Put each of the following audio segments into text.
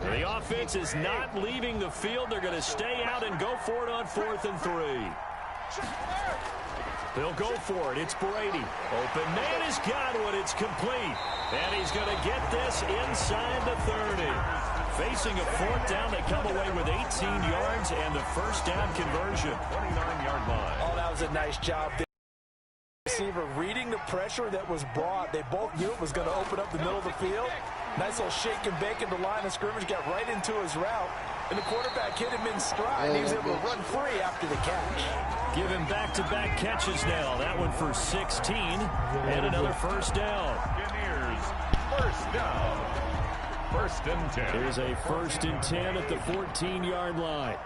The offense is not leaving the field. They're going to stay out and go for it on 4th and 3. They'll go for it. It's Brady. Open man has got one. It's complete. And he's going to get this inside the 30. Facing a 4th down, they come away with 18 yards and the first down conversion. 29-yard line. Oh, that was a nice job. The receiver reading the pressure that was brought. They both knew it was going to open up the middle of the field. Nice little shake and bake in the line of scrimmage. Got right into his route. And the quarterback hit him in stride. He was able to run free after the catch. Give him back-to-back catches now. That one for 16 and another first down. First down. 1st and 10. Here's a 1st and 10 at the 14-yard line.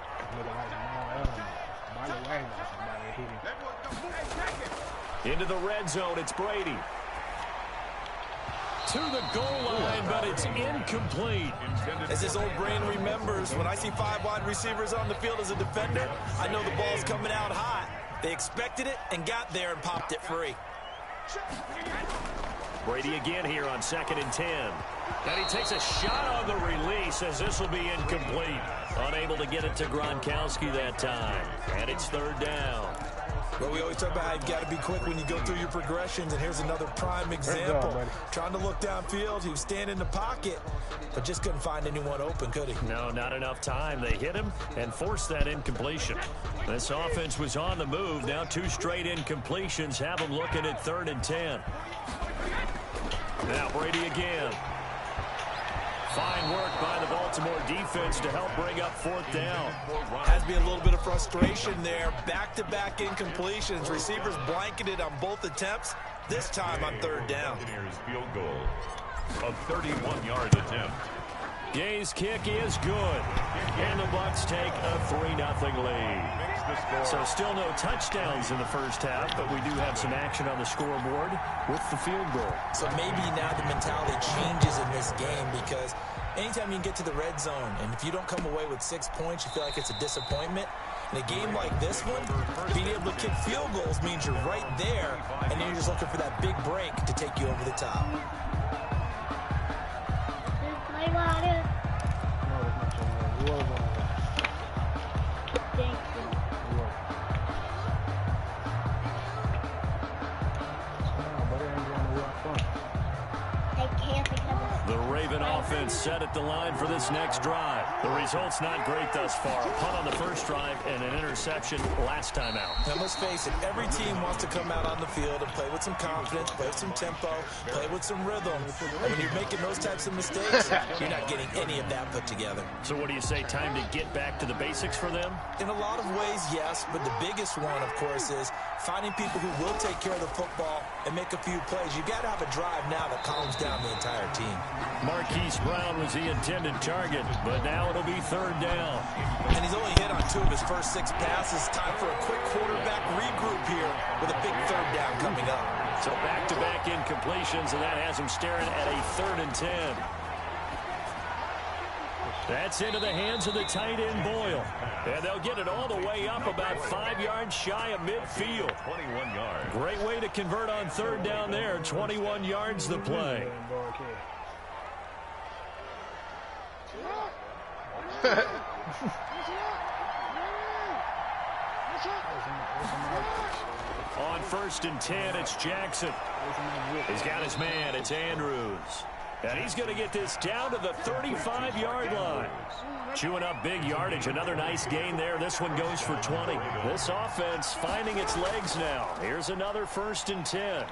Into the red zone, it's Brady. To the goal line, but it's incomplete. As his old brain remembers, when I see 5 wide receivers on the field as a defender, I know the ball's coming out hot. They expected it and got there and popped it free. Brady again here on 2nd and 10. And he takes a shot on the release as this will be incomplete. Unable to get it to Gronkowski that time. And it's 3rd down. Well, we always talk about how you've got to be quick when you go through your progressions, and here's another prime example. Trying to look downfield, he was standing in the pocket, but just couldn't find anyone open, could he? No, not enough time. They hit him and forced that incompletion. This offense was on the move. Now 2 straight incompletions have them looking at 3rd and 10. Now Brady again. Fine work by the Baltimore defense to help bring up 4th down. Has to be a little bit of frustration there. Back-to-back incompletions. Receivers blanketed on both attempts. This time on 3rd down. Field goal. A 31-yard attempt. Gay's kick is good. And the Bucs take a 3-0 lead. So still no touchdowns in the first half, but we do have some action on the scoreboard with the field goal. So maybe now the mentality changes in this game, because anytime you can get to the red zone, and if you don't come away with 6 points, you feel like it's a disappointment. In a game like this one, being able to kick field goals means you're right there, and then you're just looking for that big break to take you over the top. The Raven offense set at the line for this next drive. The result's not great thus far. A punt on the first drive and an interception last time out. Now let's face it, every team wants to come out on the field and play with some confidence, play with some tempo, play with some rhythm. And when you're making those types of mistakes, you're not getting any of that put together. So what do you say, time to get back to the basics for them? In a lot of ways, yes, but the biggest one, of course, is finding people who will take care of the football and make a few plays. You got to have a drive now that calms down the entire team. Marquise Brown was the intended target, but now it'll be 3rd down. And he's only hit on 2 of his first 6 passes. Time for a quick quarterback regroup here with a big 3rd down coming up. So back-to-back incompletions, and that has him staring at a 3rd and 10. That's into the hands of the tight end, Boyle. And they'll get it all the way up about 5 yards shy of midfield. 21 yards. Great way to convert on 3rd down there. 21 yards the play. On 1st and 10, it's Jackson. He's got his man. It's Andrews. And he's going to get this down to the 35-yard line. Chewing up big yardage. Another nice gain there. This one goes for 20. This offense finding its legs now. Here's another 1st and 10.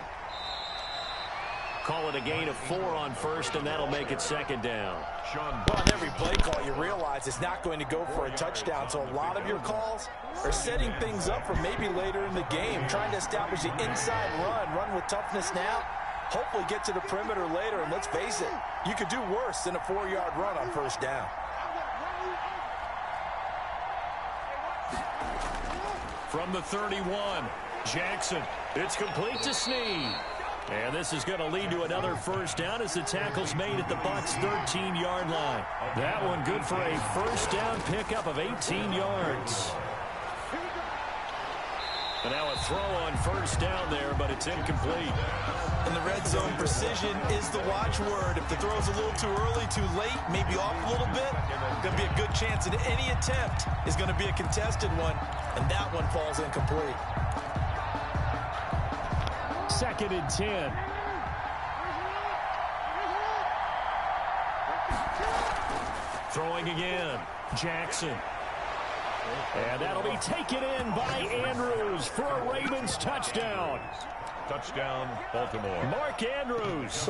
Call it a gain of 4 on 1st, and that'll make it 2nd down. Well, on every play call, you realize it's not going to go for a touchdown. So a lot of your calls are setting things up for maybe later in the game, trying to establish the inside run with toughness now. Hopefully get to the perimeter later, and let's face it, you could do worse than a 4-yard run on 1st down. From the 31, Jackson. It's complete to Snead. And this is going to lead to another 1st down as the tackle's made at the Bucs' 13-yard line. That one good for a 1st down pickup of 18 yards. And now a throw on first down there, but it's incomplete. In the red zone, precision is the watchword. If the throw's a little too early, too late, maybe off a little bit, going to be a good chance that any attempt is going to be a contested one, and that one falls incomplete. 2nd and 10. Throwing again. Jackson. And that'll be taken in by Andrews for a Ravens touchdown. Touchdown, Baltimore. Mark Andrews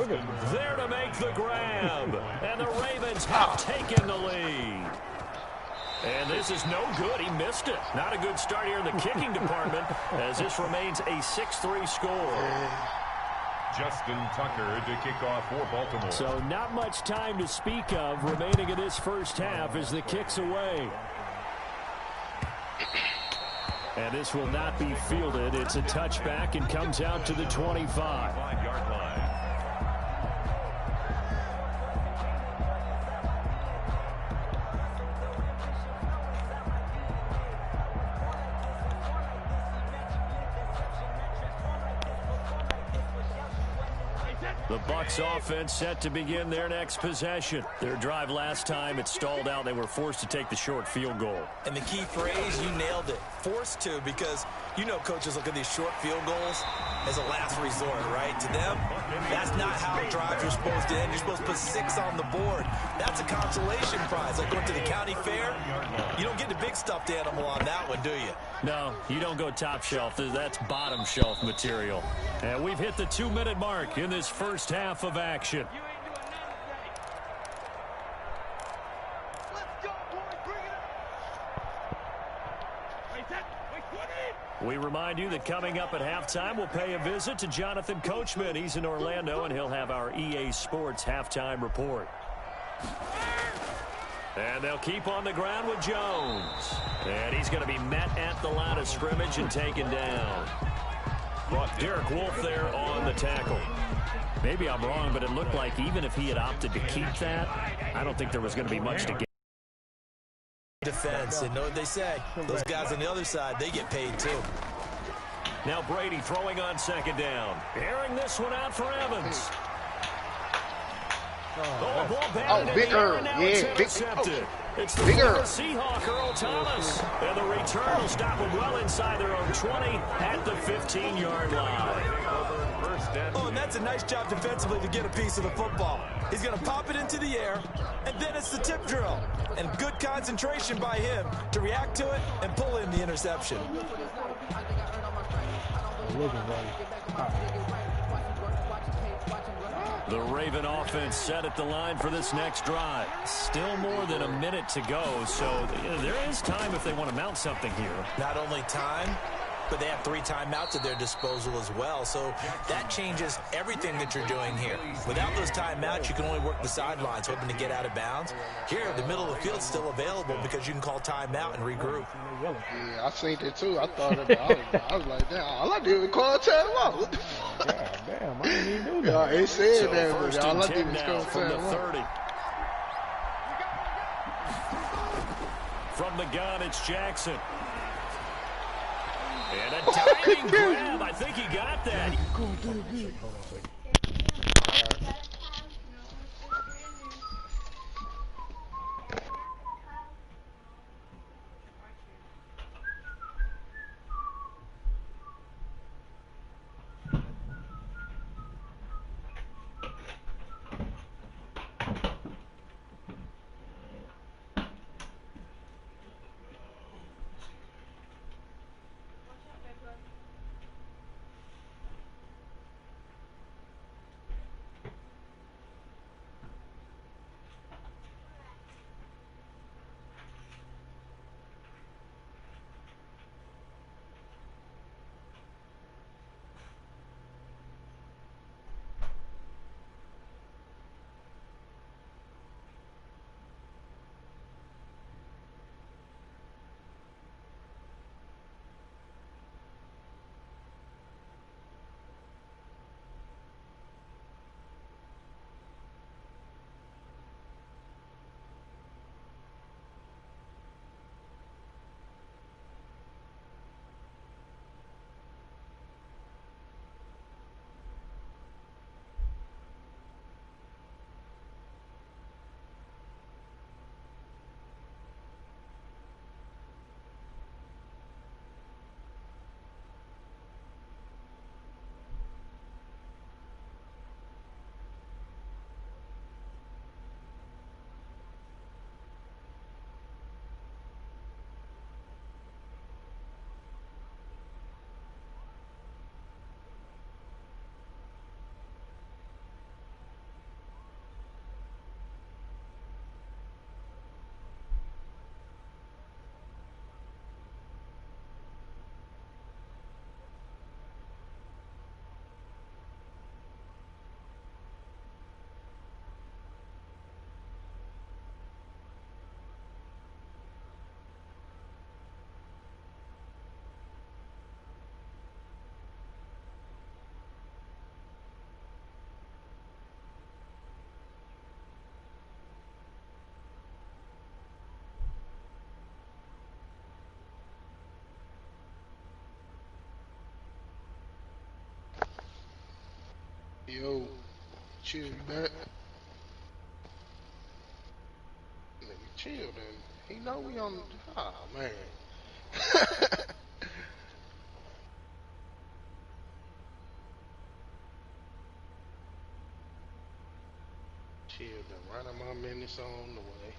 there to make the grab. And the Ravens have taken the lead. And this is no good. He missed it. Not a good start here in the kicking department as this remains a 6-3 score. Justin Tucker to kick off for Baltimore. So not much time to speak of remaining in this first half as the kick's away. And this will not be fielded. It's a touchback and comes out to the 25. 5-yard line. The Bucs offense set to begin their next possession. Their drive last time, it stalled out. They were forced to take the short field goal. And the key phrase, you nailed it. Forced to, because you know coaches look at these short field goals as a last resort, right? To them, that's not how drives are supposed to end. You're supposed to put 6 on the board. That's a consolation prize. Like going to the county fair, you don't get the big stuffed animal on that one, do you? No, you don't go top shelf. That's bottom shelf material. And we've hit the 2-minute mark in this first half of action. We remind you that coming up at halftime, we'll pay a visit to Jonathan Coachman. He's in Orlando, and he'll have our EA Sports halftime report. And they'll keep on the ground with Jones. And he's going to be met at the line of scrimmage and taken down. Derek Wolfe there on the tackle. Maybe I'm wrong, but it looked like even if he had opted to keep that, I don't think there was going to be much to get. Defense, and know what they say. Those guys on the other side, they get paid too. Now Brady throwing on 2nd down. Airing this one out for Evans. Ball batted in the air, and now it's intercepted. It's the Seahawk, Earl Thomas. And the return will stop them well inside their own 20 at the 15-yard line. Oh, and that's a nice job defensively to get a piece of the football. He's going to pop it into the air, and then it's the tip drill. And good concentration by him to react to it and pull in the interception. The Raven offense set at the line for this next drive. Still more than a minute to go, so there is time if they want to mount something here. Not only time, but they have 3 timeouts at their disposal as well, so that changes everything that you're doing here. Without those timeouts, you can only work the sidelines, hoping to get out of bounds. Here, the middle of the field's still available because you can call timeout and regroup. Yeah, I seen it too. I thought about it. I was like, damn, all I did was call timeout. What the fuck? God damn, I didn't even do that. Yeah, it said So that, first but all and I 10 did was now call from the timeout. 30. From the gun, it's Jackson. And a diving grab. I think he got that. Yo, chill, you back? Nigga, chill, then. He know we on. Oh man. Chill, then. Right on my minutes on the way.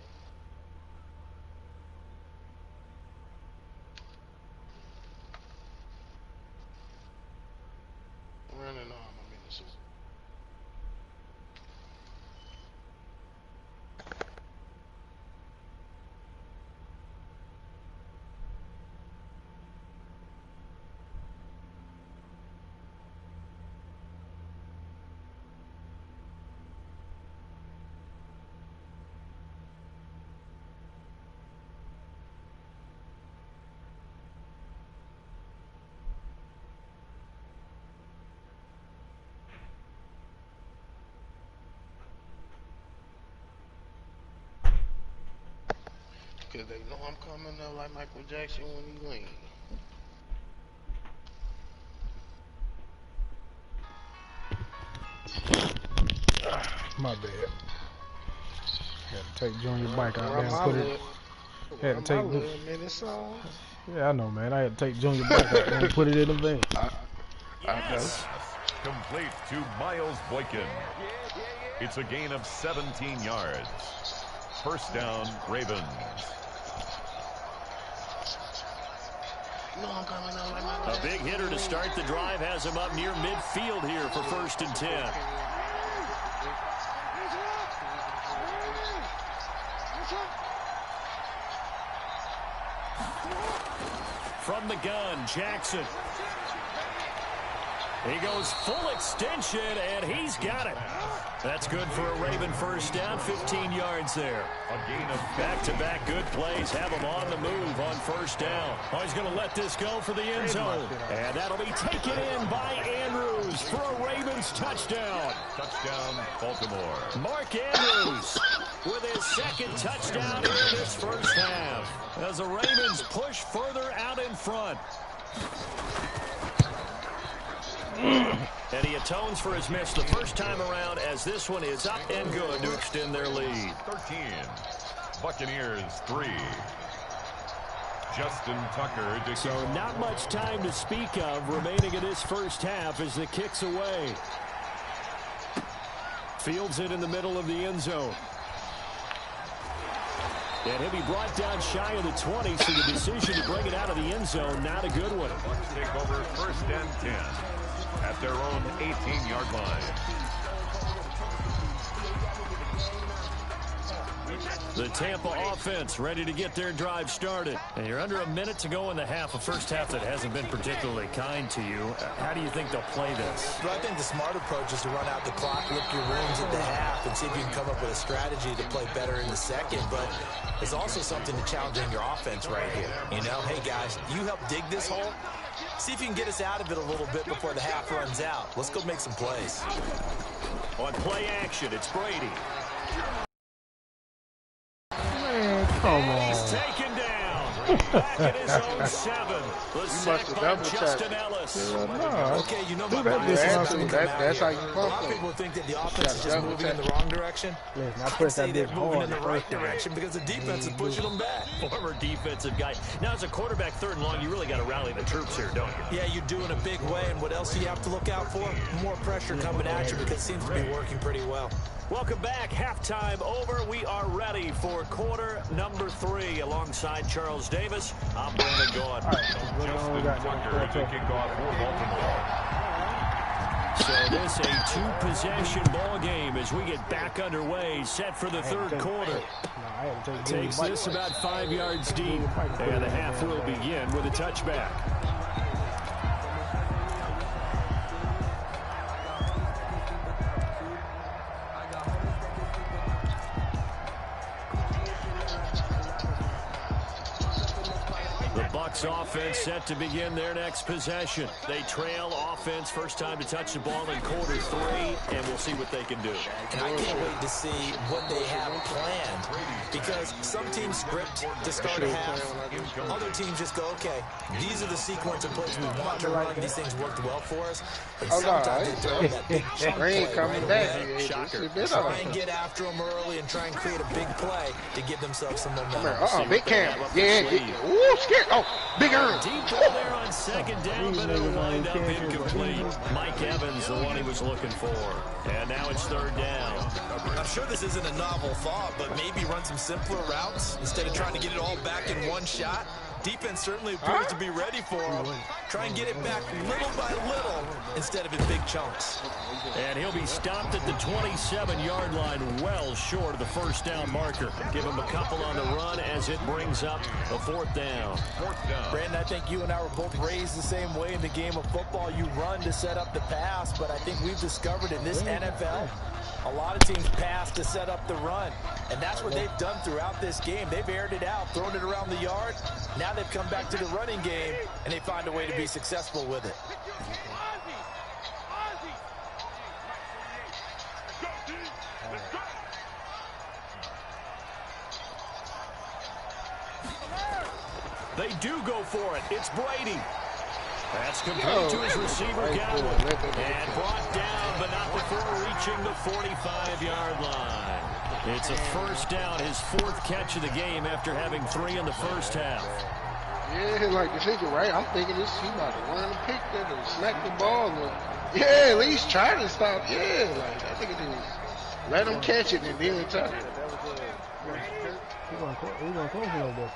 Running on my minutes. Cause they know I'm coming up like Michael Jackson when he lean. My bad. Had to take Junior bike out there and put it. Had to take minutes on. Yeah, I know, man. I had to take Junior bike out there and put it in the van. Yes. Complete to Miles Boykin. It's a gain of 17 yards. First down, Ravens. A big hitter to start the drive has him up near midfield here for 1st and 10. From the gun, Jackson. He goes full extension, and he's got it. That's good for a Raven first down, 15 yards there. A gain of back-to-back good plays have him on the move on 1st down. Oh, he's going to let this go for the end zone. And that'll be taken in by Andrews for a Ravens touchdown. Touchdown, Baltimore. Mark Andrews with his 2nd touchdown in this first half as the Ravens push further out in front. And he atones for his miss the first time around as this one is up and good to extend their lead. 13. Buccaneers 3. Justin Tucker. So not much time to speak of remaining in this first half as the kick's away. Fields it in the middle of the end zone. And he'll be brought down shy of the 20, so the decision to bring it out of the end zone, not a good one. Bucs take over 1st and 10 at their own 18-yard line. The Tampa offense ready to get their drive started. And you're under a minute to go in the half, a first half that hasn't been particularly kind to you. How do you think they'll play this? Well, I think the smart approach is to run out the clock, lift your rooms at the half, and see if you can come up with a strategy to play better in the second. But there's also something to challenging your offense right here. You know, hey, guys, you help dig this hole. See if you can get us out of it a little bit before the half runs out. Let's go make some plays. On play action, it's Brady. Man, come on. He's taken down. Back at his own 7. The sack by Justin Ellis. Okay, you know my That's how you A pump lot of them. people think that the offense is just moving in the wrong direction. I'd say they're moving in the right direction because the defense is pushing them back. Former defensive guy. Now, as a quarterback 3rd and long, you really got to rally the troops here, don't you? Yeah, you do in a big way. And what else do you have to look out for? More pressure coming at you because it seems to be working pretty well. Welcome back. Halftime over. We are ready for quarter number 3 alongside Charles Davis. I'm Brandon Gaud. Justin Tucker to kick off for Baltimore. So this a 2-possession ball game as we get back underway, set for the 3rd quarter. Takes this about 5 yards deep, and the half will begin with a touchback. Bucs offense set to begin their next possession. They trail offense, first time to touch the ball in quarter 3, and we'll see what they can do. And I can't wait to see what they have planned, because some teams script to start a half. Other teams just go, okay, these are the sequence of plays we want to run. These things worked well for us. And sometimes they throw that big chunk play coming back. Shocker. Try and get after them early and try and create a big play to give themselves some momentum. Big cam. Yeah. Ooh, scared. Oh, big earn. Deep ball there on second down, but it'll wind up incomplete. Mike Evans, the one he was looking for. And now it's third down. I'm sure this isn't a novel thought, but maybe run some simpler routes instead of trying to get it all back in one shot. Defense certainly appears to be ready for him. Try and get it back little by little instead of in big chunks. And he'll be stopped at the 27-yard line, well short of the first down marker. Give him a couple on the run as it brings up a fourth down. Brandon, I think you and I were both raised the same way in the game of football. You run to set up the pass, but I think we've discovered in this NFL, a lot of teams pass to set up the run, and that's what they've done throughout this game. They've aired it out, thrown it around the yard. Now they've come back to the running game, and they find a way to be successful with it. They do go for it. It's Brady. That's complete to his receiver, Godwin. And brought down, but not before reaching the 45-yard line. It's a first down, his fourth catch of the game after having 3 in the first half. Yeah, like the figure, right? I'm thinking he might have run and picked it or smacked the ball. Or, yeah, at least try to stop. Yeah, like I think it is. Let him catch it and then touch it. He's going close a little bit.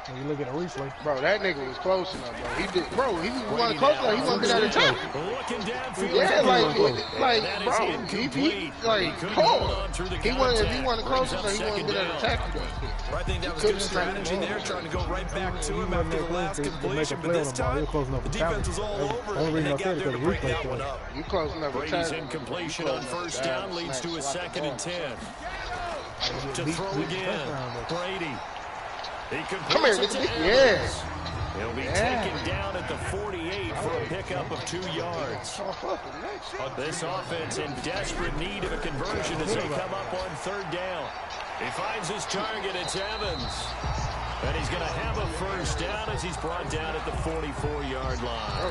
When you look at a replay. Bro, that nigga was close enough, bro. He wasn't close enough. He wasn't out of time. Looking downfield. Yeah, bro, he wasn't, if he wasn't close enough, he wasn't going to attack him. I think that was good strategy there, trying to go right back to him after the last completion. But this time, the defense was all over him, and they got there to break that one up. You close enough to Brady's incompletion on first down leads to a 2nd and 10. To throw again. Brady. He come here, yes. He'll be taken down at the 48 for a pickup of 2 yards. This offense in desperate need of a conversion as they come up on third down. He finds his target. It's Evans. And he's going to have a first down as he's brought down at the 44-yard line. Bro,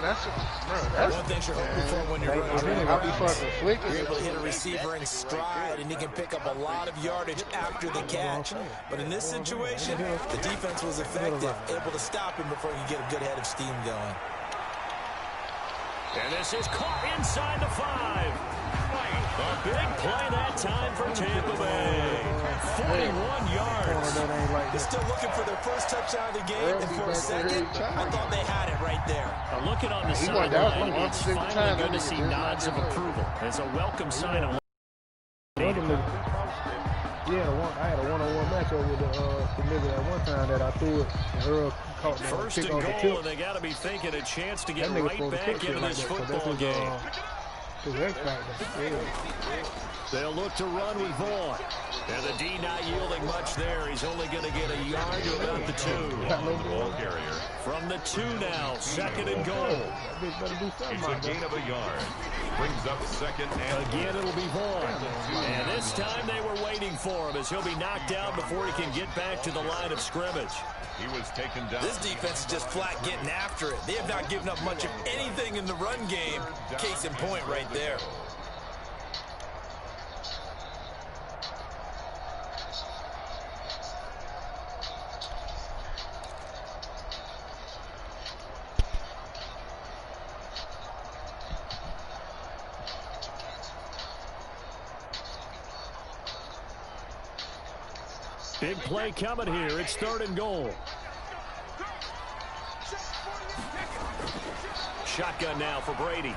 that's one thing you're hoping for when you're running. I'll be fucking flicking. You're able to hit a receiver in stride, and he can pick up a lot of yardage after the catch. But in this situation, the defense was effective, able to stop him before he could get a good head of steam going. And this is caught inside the 5. A big play that time for Tampa Bay. 41 yards. They're still looking for their first touchdown of the game, and for a second, I thought they had it right there. Looking on the sideline, it's finally good to see nods of approval. It's a welcome sign of I had a one-on-one matchup with the nigga at one time that I threw it, and Earl caught the first and goal, and they got to be thinking a chance to get right back into this football game. They'll look to run with Vaughn. And the D not yielding much there. He's only going to get a yard to about the 2. Ball carrier. From the 2 now, 2nd and goal. It's a gain of a yard. Brings up 2nd and again, it'll be Vaughn. And this time they were waiting for him as he'll be knocked down before he can get back to the line of scrimmage. He was taken down. This defense is just flat getting after it. They have not given up much of anything in the run game. Case in point right there. Big play coming here. It's 3rd and goal. Shotgun now for Brady.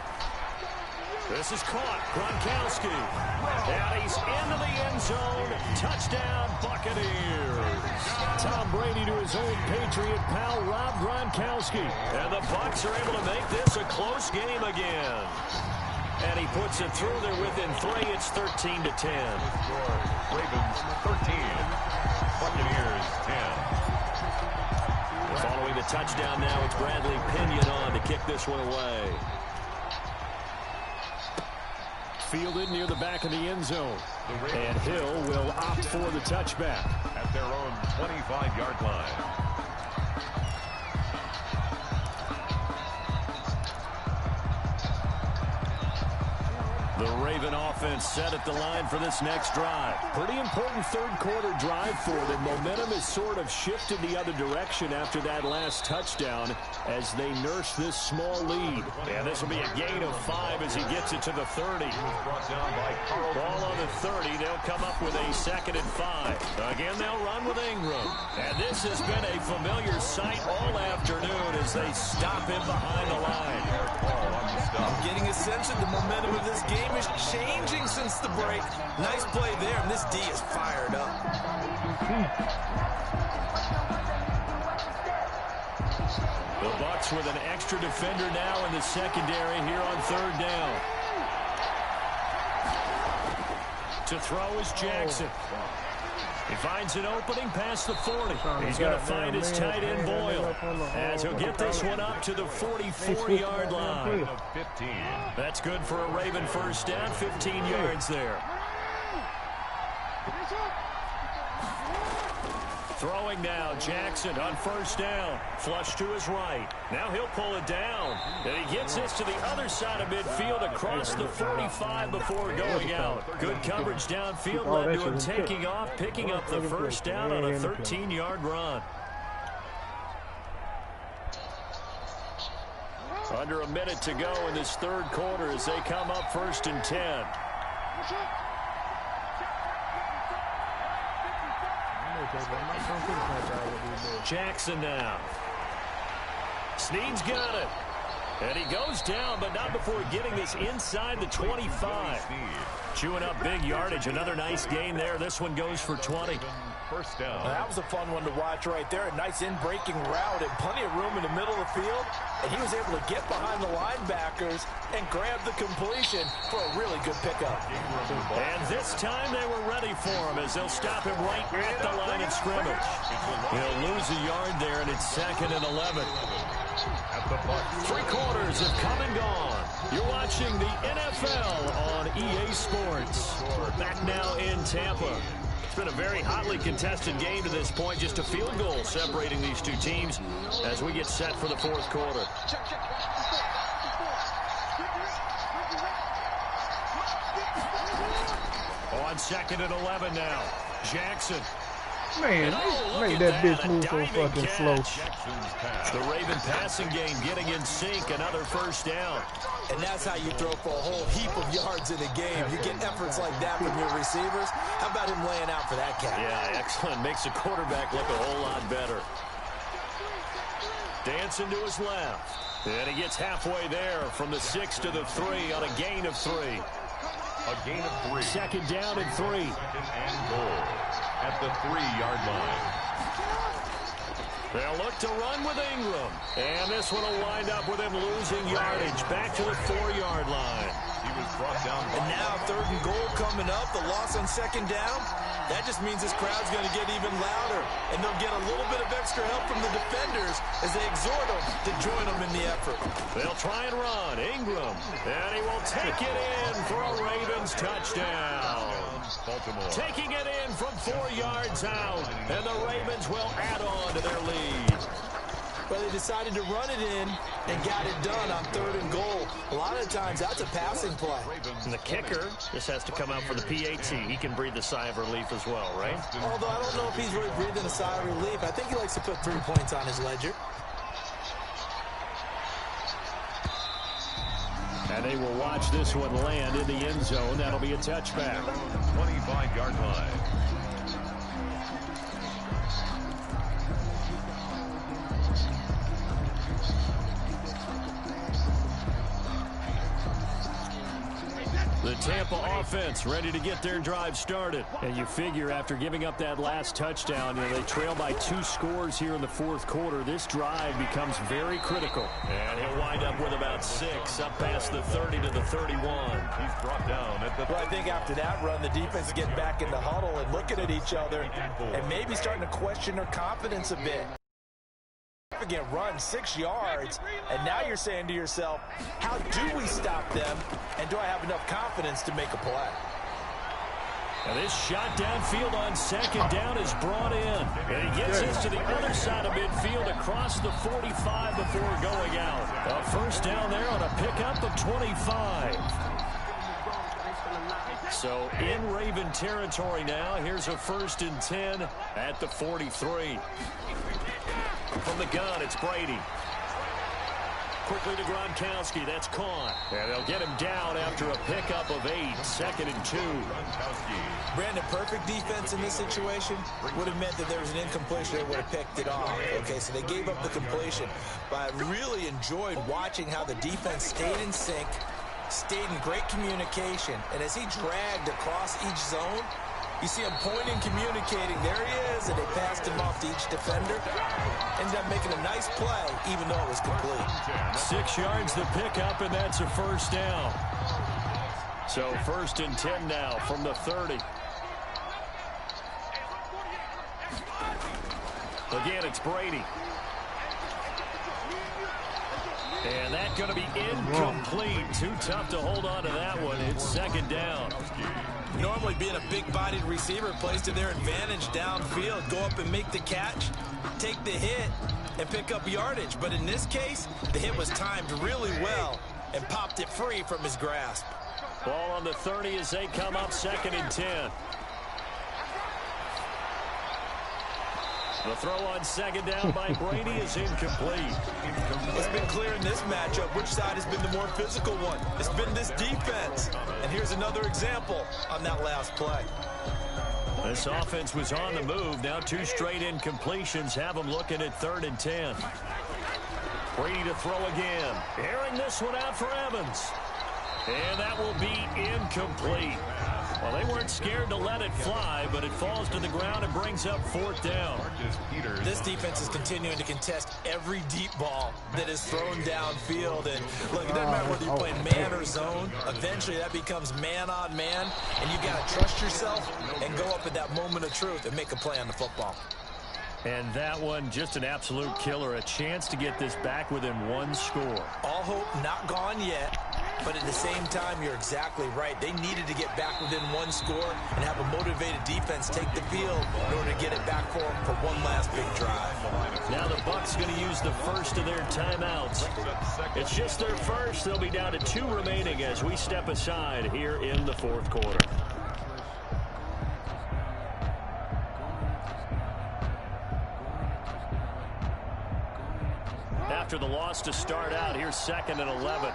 This is caught. Gronkowski. And he's into the end zone. Touchdown, Buccaneers. Tom Brady to his old Patriot pal, Rob Gronkowski. And the Bucs are able to make this a close game again. And he puts it through there within 3. It's 13-10. Ravens 13. Buccaneers 10. Following a touchdown now. It's Bradley Pinion on to kick this one away. Fielded near the back of the end zone. And Hill will opt for the touchback. At their own 25-yard line. The Raven offense set at the line for this next drive. Pretty important third-quarter drive for them. Momentum has sort of shifted the other direction after that last touchdown as they nurse this small lead. And this will be a gain of 5 as he gets it to the 30. Ball on the 30. They'll come up with a 2nd and 5. Again, they'll run with Ingram. And this has been a familiar sight all afternoon as they stop him behind the line. I'm getting a sense that the momentum of this game is changing since the break. Nice play there, and this D is fired up. The Bucs with an extra defender now in the secondary here on 3rd down. To throw is Jackson. He finds an opening past the 40. He's going to find his tight end Boyle as he'll get this one up to the 44-yard line. That's good for a Raven first down, 15 yards there. Throwing now, Jackson on 1st down. Flush to his right. Now he'll pull it down. And he gets this to the other side of midfield across the 45 before going out. Good coverage downfield led to him taking off, picking up the first down on a 13-yard run. Under a minute to go in this 3rd quarter as they come up 1st and 10. Jackson now. Snead's got it. And he goes down, but not before getting this inside the 25. Chewing up big yardage. Another nice gain there. This one goes for 20. First down. That was a fun one to watch right there. A nice in-breaking route and plenty of room in the middle of the field. And he was able to get behind the linebackers and grab the completion for a really good pickup. And this time they were ready for him as they'll stop him right at the line of scrimmage. He'll lose a yard there, and it's 2nd and 11. Three quarters have come and gone. You're watching the NFL on EA Sports. Back now in Tampa. It's been a very hotly contested game to this point. Just a field goal separating these two teams as we get set for the 4th quarter. On 2nd and 11 now. Jackson. Man, made that bitch move so fucking slow. The Raven passing game getting in sync. Another first down. And that's how you throw for a whole heap of yards in a game. You get efforts like that from your receivers. How about him laying out for that cat? Yeah, excellent. Makes the quarterback look a whole lot better. Dancing to his left. And he gets halfway there from the 6 to the 3 on a gain of 3. A gain of 3. 2nd down and 3. 2nd and goal at the 3-yard line. They'll look to run with Ingram. And this one will wind up with him losing yardage. Back to the 4-yard line. He was brought down. And now 3rd and goal coming up. The loss on 2nd down. That just means this crowd's going to get even louder. And they'll get a little bit of extra help from the defenders as they exhort them to join them in the effort. They'll try and run. Ingram. And he will take it in for a Ravens touchdown. Baltimore. Taking it in from 4 yards out. And the Ravens will add on to their lead. Well, they decided to run it in and got it done on 3rd and goal. A lot of times, that's a passing play. And the kicker just has to come out for the PAT. He can breathe a sigh of relief as well, right? Although I don't know if he's really breathing a sigh of relief. I think he likes to put 3 points on his ledger. And they will watch this one land in the end zone. That'll be a touchback. 25-yard line. The Tampa offense ready to get their drive started. And you figure after giving up that last touchdown, they trail by 2 scores here in the 4th quarter. This drive becomes very critical. And he'll wind up with about 6 up past the 30 to the 31. He's brought down at the... Well, I think after that run, the defense is getting back in the huddle and looking at each other and maybe starting to question their confidence a bit. significant run, 6 yards, and now you're saying to yourself, how do we stop them, and do I have enough confidence to make a play? And this shot downfield on second down is brought in. And he gets this to the other side of midfield across the 45 before going out. A first down there on a pickup of 25. So in Raven territory now. Here's a 1st and 10 at the 43. From the gun, it's Brady. Quickly to Gronkowski. That's caught. And they'll get him down after a pickup of 8. 2nd and 2. Brandon, perfect defense in this situation would have meant that there was an incompletion. They would have picked it off. Okay, so they gave up the completion. But I really enjoyed watching how the defense stayed in sync, stayed in great communication. And as he dragged across each zone, you see him pointing, communicating. There he is, and they passed him off to each defender. Ended up making a nice play, even though it was complete. 6 yards to pick up, and that's a first down. So 1st and 10 now from the 30. Again, it's Brady. And that's going to be incomplete. Too tough to hold on to that one. It's 2nd down. Normally being a big-bodied receiver plays to their advantage downfield. Go up and make the catch, take the hit, and pick up yardage. But in this case, the hit was timed really well and popped it free from his grasp. Ball on the 30 as they come up 2nd and 10. The throw on 2nd down by Brady is incomplete. It's been clear in this matchup which side has been the more physical one. It's been this defense. And here's another example on that last play. This offense was on the move. Now 2 straight incompletions have them looking at 3rd and 10. Brady to throw again. Airing this one out for Evans. And that will be incomplete. Well, they weren't scared to let it fly, but it falls to the ground and brings up 4th down. This defense is continuing to contest every deep ball that is thrown downfield. And look, it doesn't matter whether you're playing man or zone. Eventually, that becomes man on man, and you got to trust yourself and go up at that moment of truth and make a play on the football. And that one, just an absolute killer. A chance to get this back within 1 score. All hope not gone yet, but at the same time, you're exactly right. They needed to get back within 1 score and have a motivated defense take the field in order to get it back for them for one last big drive. Now the Bucs going to use the first of their timeouts. It's just their first. They'll be down to 2 remaining as we step aside here in the 4th quarter. After the loss to start out, here's 2nd and 11.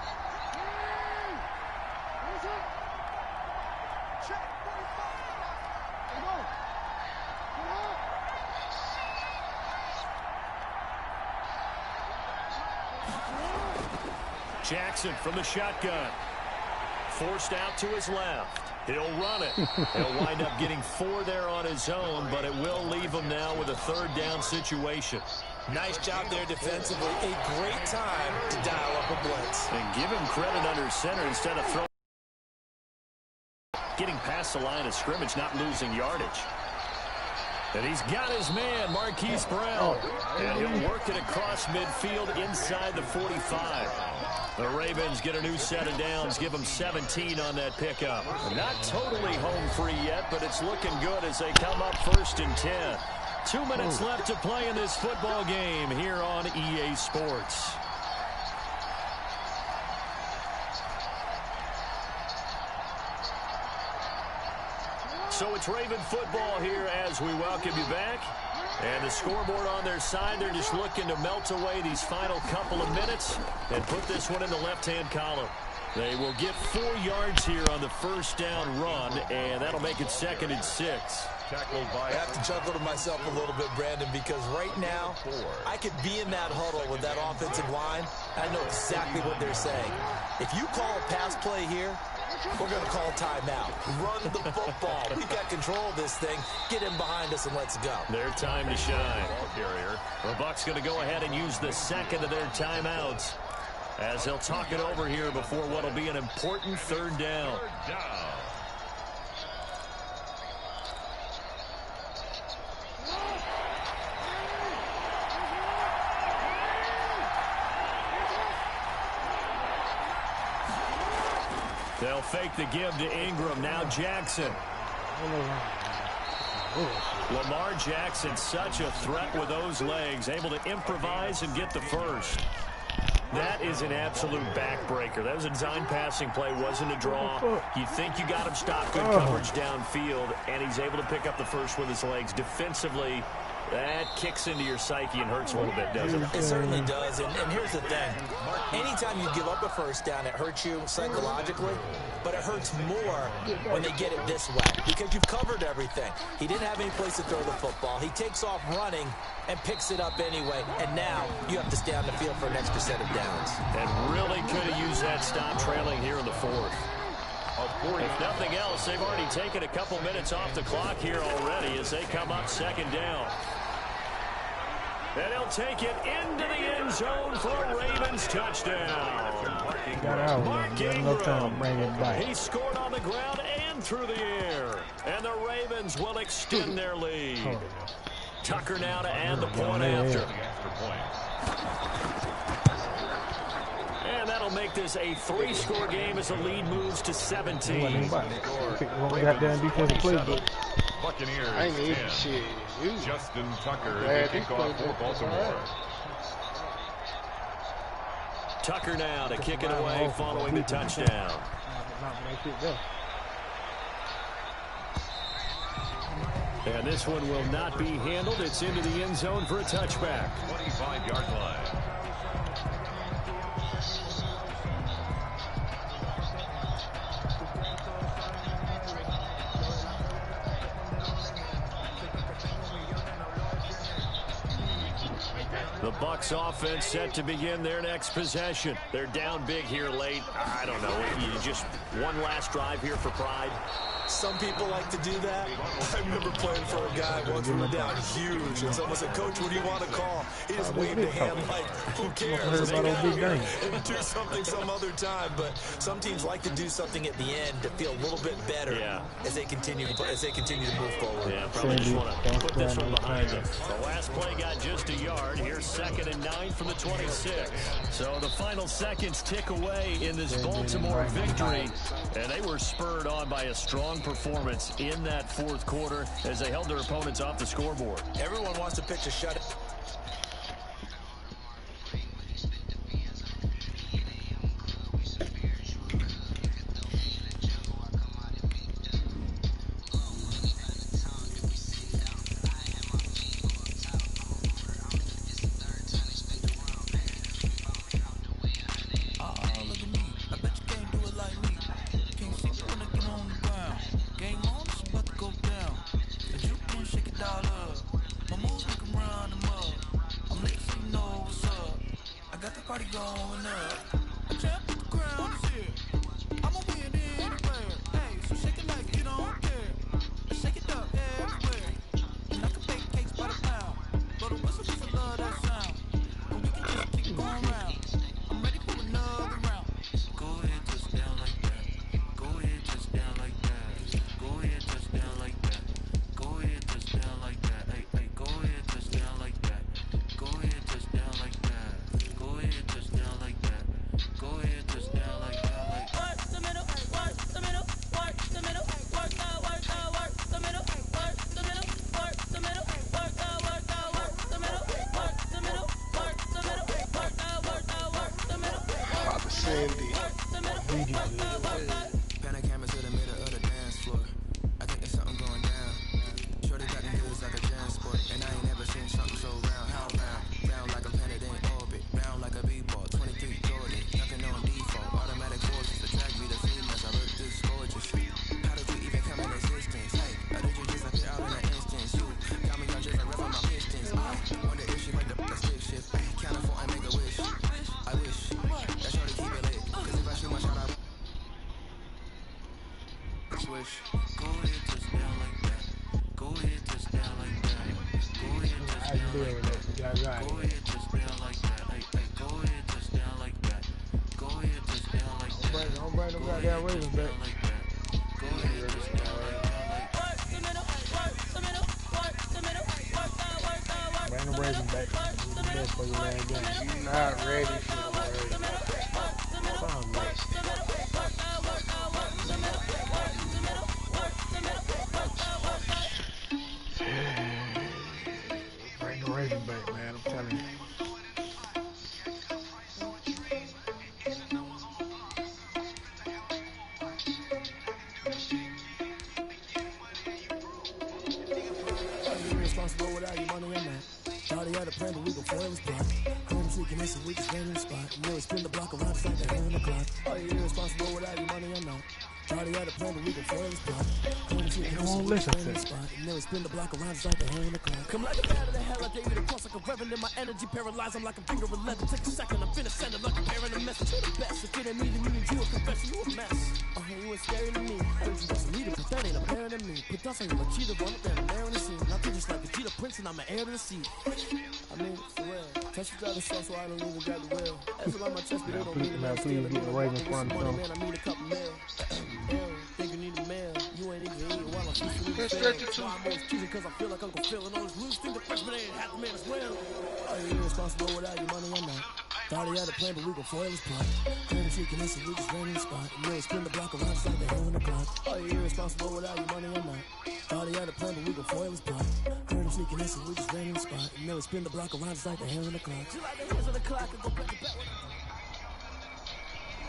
Jackson from the shotgun. Forced out to his left. He'll run it. He'll wind up getting 4 there on his own, but it will leave him now with a 3rd down situation. Nice job there defensively. A great time to dial up a blitz. And give him credit under center instead of throwing. Getting past the line of scrimmage, not losing yardage. And he's got his man, Marquise Brown. And he'll work it across midfield inside the 45. The Ravens get a new set of downs, give them 17 on that pickup. Not totally home free yet, but it's looking good as they come up 1st and 10. 2 minutes left to play in this football game here on EA Sports. So it's Raven football here as we welcome you back. And the scoreboard on their side, they're just looking to melt away these final couple of minutes and put this one in the left-hand column. They will get 4 yards here on the 1st down run, and that'll make it 2nd and 6. I have to chuckle to myself a little bit, Brandon, because right now I could be in that huddle with that offensive line. I know exactly what they're saying. If you call a pass play here, we're going to call timeout. Run the football. We've got control of this thing. Get him behind us and let's go. Their time to shine. The Bucs going to go ahead and use the 2nd of their timeouts as they'll talk it over here before what will be an important 3rd down. They'll fake the give to Ingram. Now Jackson. Lamar Jackson, such a threat with those legs, able to improvise and get the first. That is an absolute backbreaker. That was a design passing play, wasn't a draw. You think you got him stopped, good coverage downfield, and he's able to pick up the first with his legs. Defensively, that kicks into your psyche and hurts a little bit, doesn't it? It certainly does, and here's the thing. Anytime you give up a first down, it hurts you psychologically, but it hurts more when they get it this way because you've covered everything. He didn't have any place to throw the football. He takes off running and picks it up anyway, and now you have to stay on the field for an extra set of downs. And really could have used that stop trailing here in the fourth. If nothing else, they've already taken a couple minutes off the clock here already as they come up second down. And he'll take it into the end zone for a Ravens touchdown. Mark Ingram. He scored on the ground and through the air. And the Ravens will extend their lead. Tucker now to add the point after. And that'll make this a 3-score game as the lead moves to 17. Goddamn defensive playbook. Buccaneers I ain't 10. even shit. Justin Tucker to kick off for Baltimore. Tucker now to kick it away following the touchdown. And this one will not be handled. It's into the end zone for a touchback. 25-yard line. The Bucs offense set to begin their next possession. They're down big here late. I don't know. You just one last drive here for pride. Some people like to do that. I remember playing for a guy once we were down huge, and someone said, "Coach, what do you want to call?" He just waved a hand like, "Who cares? And do something some other time." But some teams like to do something at the end to feel a little bit better as they continue to move forward. Yeah, probably just want to put this one behind them. The last play got just a yard. Here's 2nd and 9 from the 26. So the final seconds tick away in this Baltimore victory, and they were spurred on by a strong performance in that fourth quarter as they held their opponents off the scoreboard. Everyone wants to pitch a shutout. irresponsible without your money or not. Thought he had a plan, but we gon' foil his plot. Home tweaking this, and we just ran in the spot. And then we spin the block around just like the hand on the clock. Are you irresponsible without your money or not? Thought he had a plan, but we gon' foil his plot. Home tweaking this, and we just ran in the spot. And then we spin the block around just like the hand on the clock. Come like a bat of the hell, I gave you the cross like a reverend. In my energy paralyzed, I'm like a finger 11. Take a second, I'm finna send it like a bearing a message to the best. If it ain't me, then you need you a confession, you a mess. You ain't scary to me. Heard you just need it, but that ain't apparent to me. Put dust on you, a cheetah, run up there and there in the scene. I feel just like a Vegeta Prince, and I'm an heir to the seat. I mean, for real. Touch the other stuff, so I don't even got the will. That's about my chest, but it don't mean that I'm stealing. Get the Ravens front money, man, I need a couple mil. Think you need a mail. You ain't even eating while I'm feasting with the fail. So I'm always choosing because I feel like Uncle Phil. And all this loose thing, the freshman ain't half the man as well. Are you irresponsible without your money or not? Thought he had a plan, but we gon' foil his plot. Home tweaking this, and we just ran in the spot. And then we spin the block around just like the hand on the clock. Are you irresponsible without your money or not? Thought he had a plan, but we gon' foil his plot. Home tweaking this, and we just ran in the spot. And then we spin the block around just like the hand on the clock.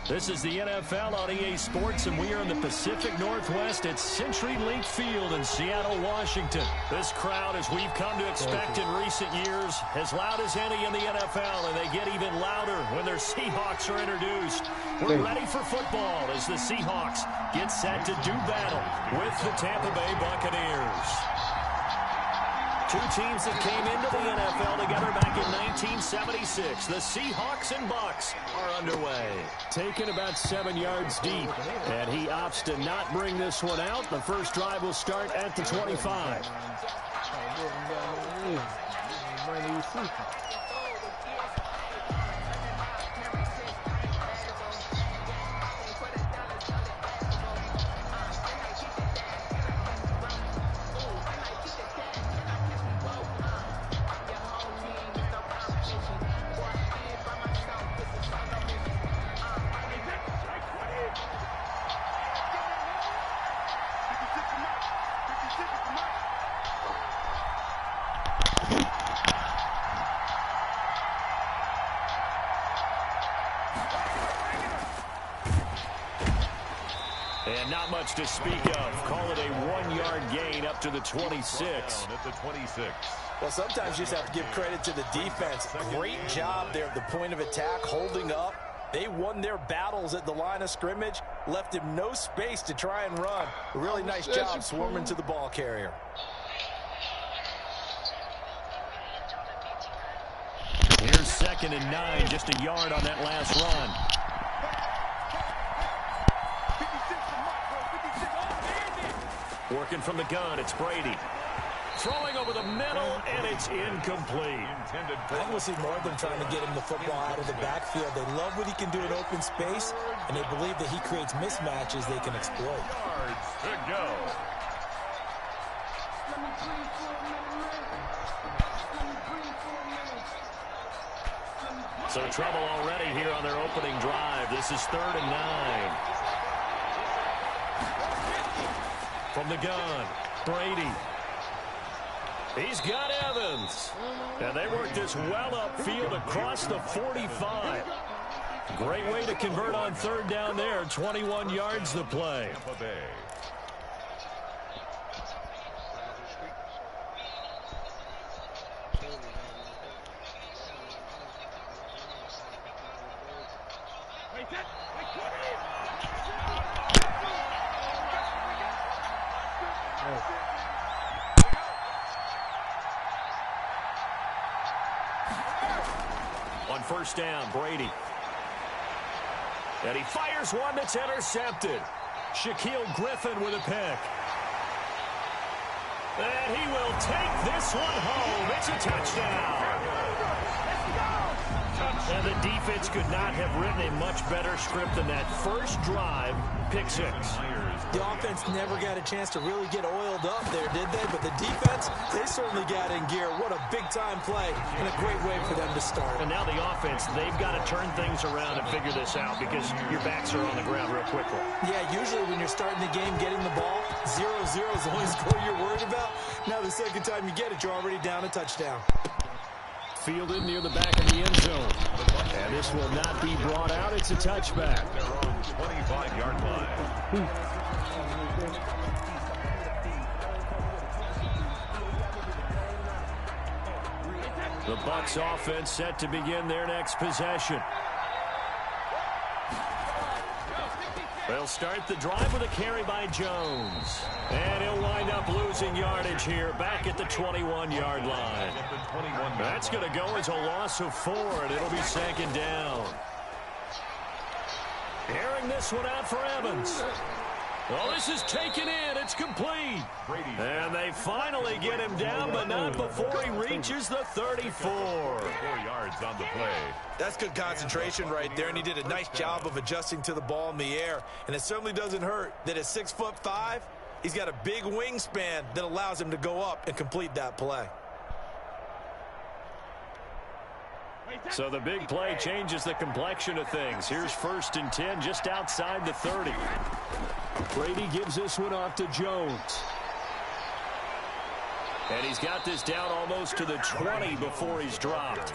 This is the NFL on EA Sports, and we are in the Pacific Northwest at CenturyLink Field in Seattle, Washington. This crowd, as we've come to expect in recent years, as loud as any in the NFL, and they get even louder when their Seahawks are introduced. We're ready for football as the Seahawks get set to do battle with the Tampa Bay Buccaneers. Two teams that came into the NFL together back in 1976. The Seahawks and Bucs are underway. Taken about 7 yards deep, and he opts to not bring this one out. The first drive will start at the 25. And not much to speak of. Call it a 1-yard gain up to the 26. At the 26. Well, sometimes you just have to give credit to the defense. Great job there at the point of attack, holding up. They won their battles at the line of scrimmage, left him no space to try and run. A really nice job swarming to the ball carrier. Here's 2nd and 9, just a yard on that last run. Working from the gun, it's Brady. Throwing over the middle, and it's incomplete. I will see more of them trying to get him the football out of the backfield. They love what he can do in open space, and they believe that he creates mismatches they can exploit. Yards to go. So trouble already here on their opening drive. This is 3rd and 9. From the gun, Brady. He's got Evans. And they work this well upfield across the 45. Great way to convert on 3rd down there. 21 yards the play. Tampa Bay. On 1st down, Brady. And he fires one that's intercepted. Shaquille Griffin with a pick. And he will take this one home. It's a touchdown. And the defense could not have written a much better script than that first drive, pick 6. The offense never got a chance to really get oiled up there, did they? But the defense, they certainly got in gear. What a big-time play and a great way for them to start. And now the offense, they've got to turn things around and figure this out because your backs are on the ground real quickly. Yeah, usually when you're starting the game, getting the ball, 0-0 is the only score you're worried about. Now the second time you get it, you're already down a touchdown. Fielded near the back of the end zone. And this will not be brought out. It's a touchback. Their own 25-yard line. The Bucs offense set to begin their next possession. They'll start the drive with a carry by Jones. And he'll wind up losing yardage here back at the 21-yard line. That's going to go as a loss of 4, and it'll be second down. Airing this one out for Evans. Well, this is taken in. It's complete. And they finally get him down, but not before he reaches the 34. 4 yards on the play. That's good concentration right there, and he did a nice job of adjusting to the ball in the air. And it certainly doesn't hurt that at 6'5", he's got a big wingspan that allows him to go up and complete that play. So the big play changes the complexion of things. Here's 1st and 10 just outside the 30. Brady gives this one off to Jones. And he's got this down almost to the 20 before he's dropped.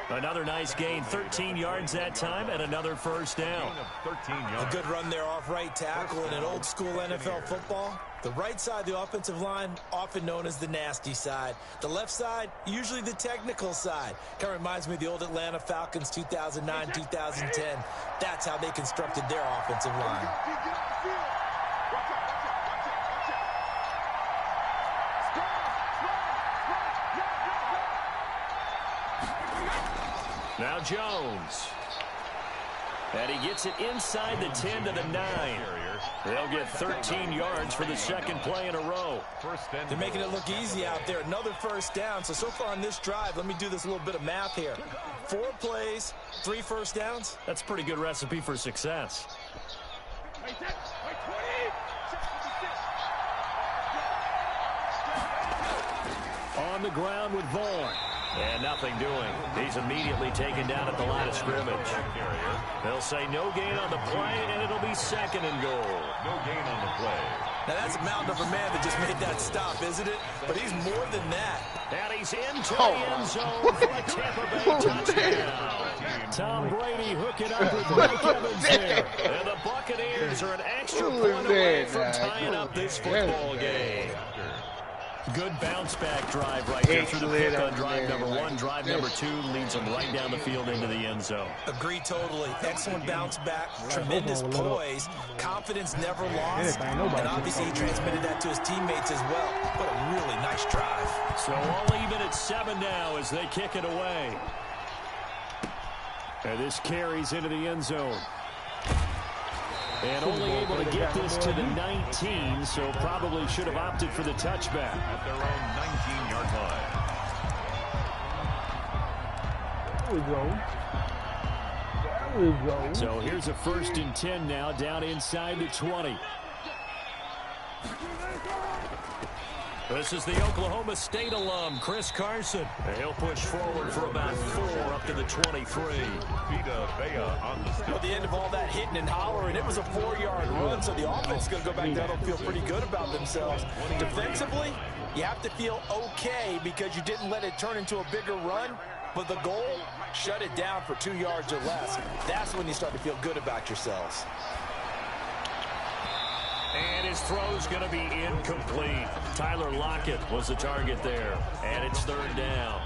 Another nice gain, 13 yards that time, and another first down. A good run there off right tackle in an old school NFL football. The right side of the offensive line, often known as the nasty side. The left side, usually the technical side. Kind of reminds me of the old Atlanta Falcons 2009-2010. That's how they constructed their offensive line. Now Jones. And he gets it inside the 10 to the 9. They'll get 13 yards for the second play in a row. They're making it look easy out there. Another first down. So far on this drive, let me do this little bit of math here. 4 plays, 3 first downs. That's a pretty good recipe for success. On the ground with Vaughn. And nothing doing. He's immediately taken down at the line of scrimmage. They'll say no gain on the play, and it'll be second and goal. No gain on the play. Now that's a mountain of a man that just made that stop, isn't it? But he's more than that. And he's into the end zone for a Tampa Bay touchdown. Tom Brady hooking up with Mike Evans there. And the Buccaneers are an extra point away from tying up this football game. Good bounce-back drive right there through the pick on drive number 1. Drive number 2 leads them right down the field into the end zone. Agree totally. Excellent bounce-back, tremendous poise, confidence never lost, and obviously he transmitted that to his teammates as well. What a really nice drive. So all even at 7 now as they kick it away. And this carries into the end zone. And only able to get this to the 19, so probably should have opted for the touchback. At their own 19-yard line. There we go. So here's a 1st and 10 now, down inside the 20. This is the Oklahoma State alum, Chris Carson. And he'll push forward for about 4 up to the 23. At the end of all that hitting and hollering, it was a 4-yard run, so the offense is going to go back down and feel pretty good about themselves. Defensively, you have to feel okay because you didn't let it turn into a bigger run, but the goal, shut it down for 2 yards or less. That's when you start to feel good about yourselves. And his throw's going to be incomplete. Tyler Lockett was the target there, and it's 3rd down.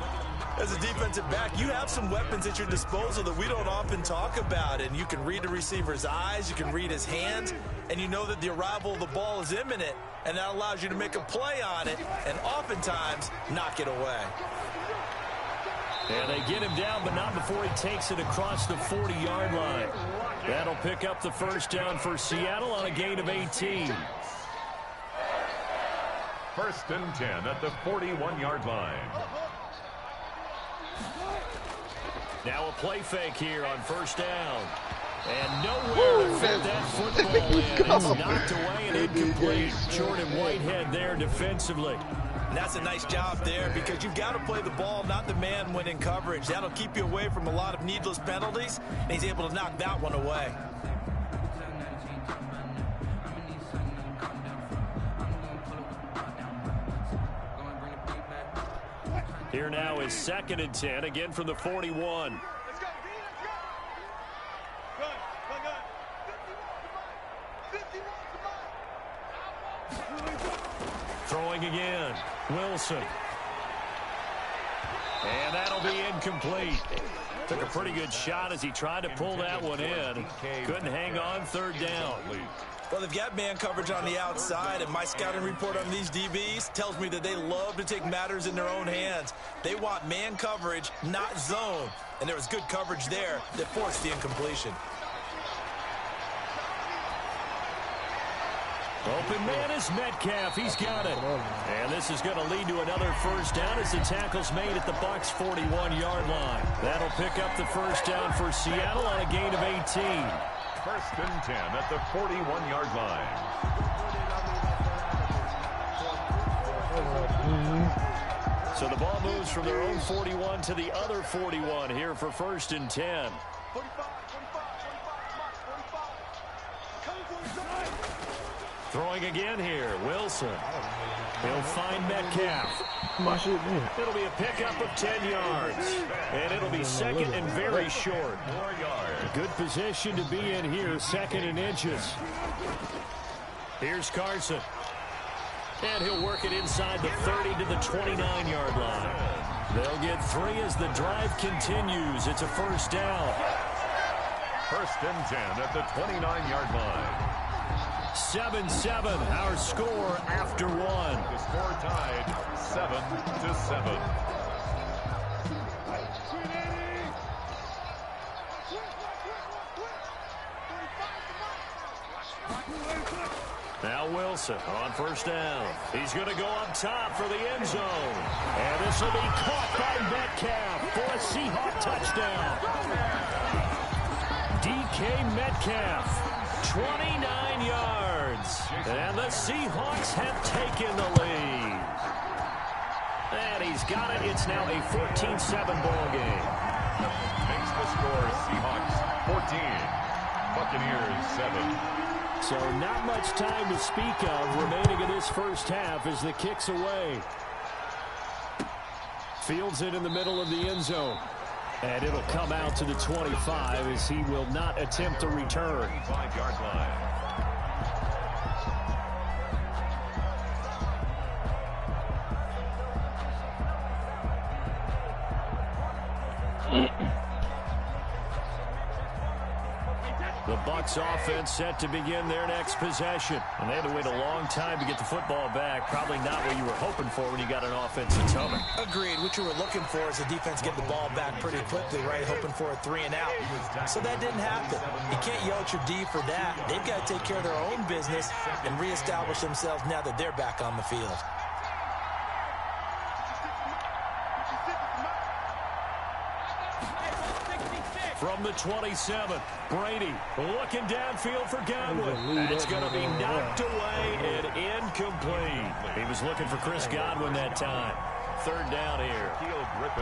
As a defensive back, you have some weapons at your disposal that we don't often talk about, and you can read the receiver's eyes, you can read his hands, and you know that the arrival of the ball is imminent, and that allows you to make a play on it, and oftentimes knock it away. And they get him down, but not before he takes it across the 40-yard line. That'll pick up the first down for Seattle on a gain of 18. 1st and 10 at the 41-yard line. Now a play fake here on 1st down. And nowhere to fit that football in. It's knocked away and incomplete. Jordan Whitehead there defensively. And that's a nice job there because you've got to play the ball, not the man when in coverage. That'll keep you away from a lot of needless penalties, and he's able to knock that one away. Here now is 2nd and 10, again from the 41. Throwing again. Wilson. And that'll be incomplete. Took a pretty good shot as he tried to pull that one in. Couldn't hang on third down. Well, they've got man coverage on the outside, and my scouting report on these DBs tells me that they love to take matters in their own hands. They want man coverage, not zone. And there was good coverage there that forced the incompletion. Open man is Metcalf. He's got it. And this is going to lead to another first down as the tackle's made at the Bucs' 41-yard line. That'll pick up the first down for Seattle on a gain of 18. First and 10 at the 41-yard line. So the ball moves from their own 41 to the other 41 here for first and 10. Throwing again here, Wilson. He'll find Metcalf. It'll be a pickup of 10 yards. And it'll be second and very short. Good position to be in here, second and inches. Here's Carson. And he'll work it inside the 30 to the 29-yard line. They'll get 3 as the drive continues. It's a first down. First and 10 at the 29-yard line. 7-7, our score after one. The score tied 7-7. Now Wilson on first down. He's going to go up top for the end zone. And this will be caught by Metcalf for a Seahawk touchdown. DK Metcalf, 29 yards. And the Seahawks have taken the lead. And he's got it. It's now a 14-7 ball game. Makes the score Seahawks 14, Buccaneers 7. So not much time to speak of remaining in this first half as the kick's away. Fields it in the middle of the end zone. And it'll come out to the 25 as he will not attempt to return. 5-yard line. The Bucs offense set to begin their next possession. And they had to wait a long time to get the football back. Probably not what you were hoping for when you got an offense that's humming. Agreed. What you were looking for is the defense get the ball back pretty quickly, right? Hoping for a 3 and out. So that didn't happen. You can't yell at your D for that. They've got to take care of their own business and reestablish themselves now that they're back on the field. From the 27, Brady looking downfield for Godwin. That's going to be knocked away and incomplete. He was looking for Chris Godwin that time. Third down here.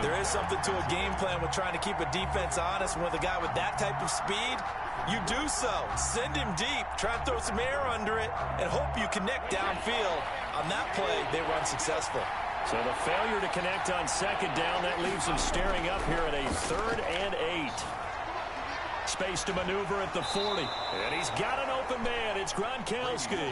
There is something to a game plan with trying to keep a defense honest. With a guy with that type of speed, you do so. Send him deep. Try and throw some air under it and hope you connect downfield. On that play, they were unsuccessful. So the failure to connect on second down, that leaves him staring up here at a 3rd and 8. Space to maneuver at the 40. And he's got an open man. It's Gronkowski.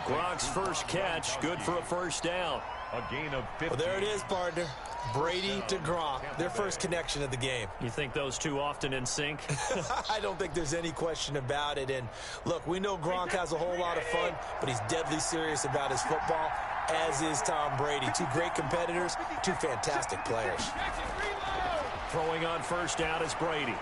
Gronk's first catch, good for a first down. A gain of 50. Well, there it is, partner. Brady to Gronk, their first connection of the game. You think those two often in sync? I don't think there's any question about it. And, look, we know Gronk has a whole lot of fun, but he's deadly serious about his football, as is Tom Brady. Two great competitors, two fantastic players. Throwing on first down is Brady.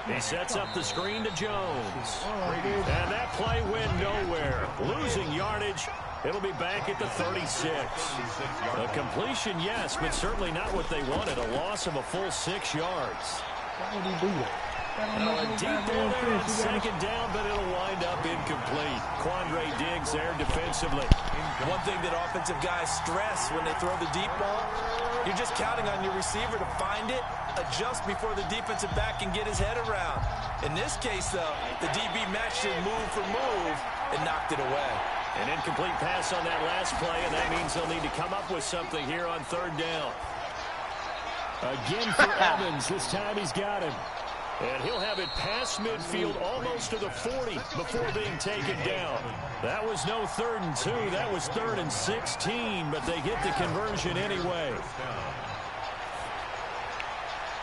He sets up the screen to Jones. And that play went nowhere. Losing yardage. It'll be back at the 36. A completion, yes, but certainly not what they wanted. A loss of a full 6 yards. Why would he do that? A deep ball there on second down, but it'll wind up incomplete. Quandre Diggs there defensively. One thing that offensive guys stress when they throw the deep ball, you're just counting on your receiver to find it, adjust before the defensive back can get his head around. In this case, though, the DB matched it move for move and knocked it away. An incomplete pass on that last play, and that means they'll need to come up with something here on third down. Again for Evans. This time he's got him. And he'll have it past midfield almost to the 40 before being taken down. That was no 3rd and 2. That was 3rd and 16, but they get the conversion anyway.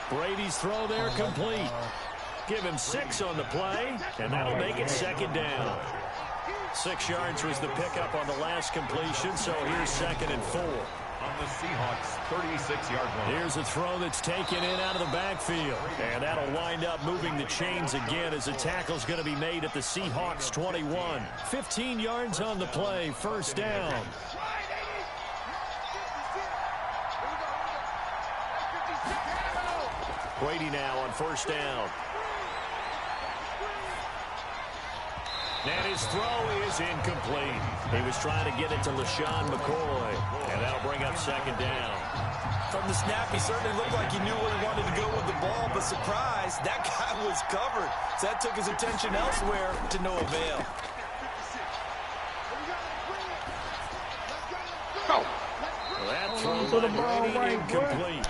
Brady's throw there complete. Give him 6 on the play, and that'll make it 2nd down. 6 yards was the pickup on the last completion, so here's 2nd and 4. On the Seahawks' 36-yard line. Here's a throw that's taken in out of the backfield. And that'll wind up moving the chains again as the tackle's going to be made at the Seahawks' 21. 15 yards on the play, 1st down. Brady now on 1st down. And his throw is incomplete. He was trying to get it to LaShawn McCoy. And that'll bring up 2nd down. From the snap, he certainly looked like he knew where he wanted to go with the ball, but surprise, that guy was covered. So that took his attention elsewhere to no avail. That throw by Brady incomplete.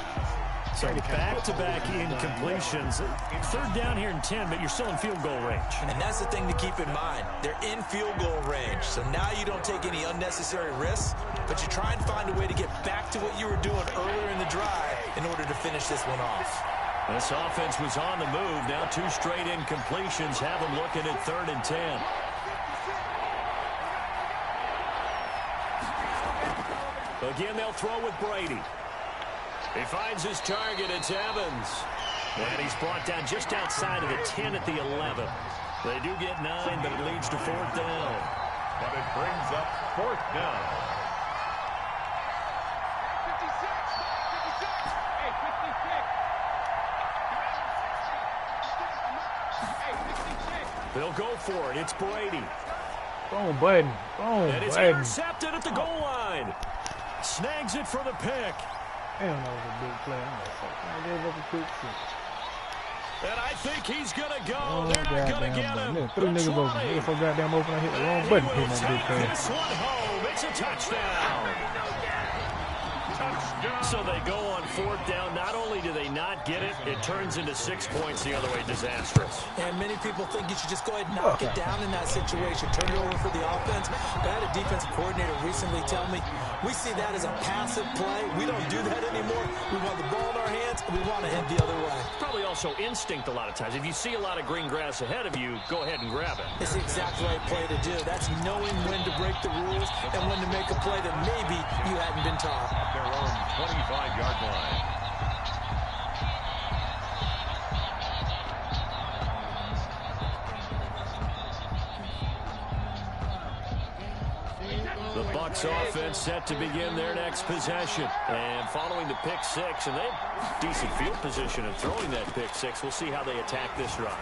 So back-to-back incompletions. 3rd down here and 10, but you're still in field goal range. And that's the thing to keep in mind. They're in field goal range. So now you don't take any unnecessary risks, but you try and find a way to get back to what you were doing earlier in the drive in order to finish this one off. This offense was on the move. Now 2 straight incompletions have them looking at 3rd and 10. Again, they'll throw with Brady. He finds his target. It's Evans. And he's brought down just outside of the 10 at the 11. They do get 9, but it leads to 4th down. But it brings up 4th down. They'll go for it. It's Brady. Boom, Button. Boom, And it's Button. intercepted at the goal line. Snags it for the pick. Damn, that was a big play. I gave up a quick six. And I think he's going to go. Oh, They're not going to get him. Nigga, 3 niggas open. Nigga so goddamn open, I hit the wrong button. Hit my big play. This one home. It's a touchdown. So they go on 4th down. Not only do they not get it, it turns into 6 points the other way. Disastrous. And many people think you should just go ahead and knock it down in that situation. Turn it over for the offense. I had a defensive coordinator recently tell me, we see that as a passive play. We don't do that anymore. We want the ball in our hands, and we want to head the other way. Probably also instinct a lot of times. If you see a lot of green grass ahead of you, go ahead and grab it. It's the exact right play to do. That's knowing when to break the rules and when to make a play that maybe you hadn't been taught. Their own 25-yard line. The Bucs offense set to begin their next possession. And following the pick 6, and they have decent field position in throwing that pick 6. We'll see how they attack this run.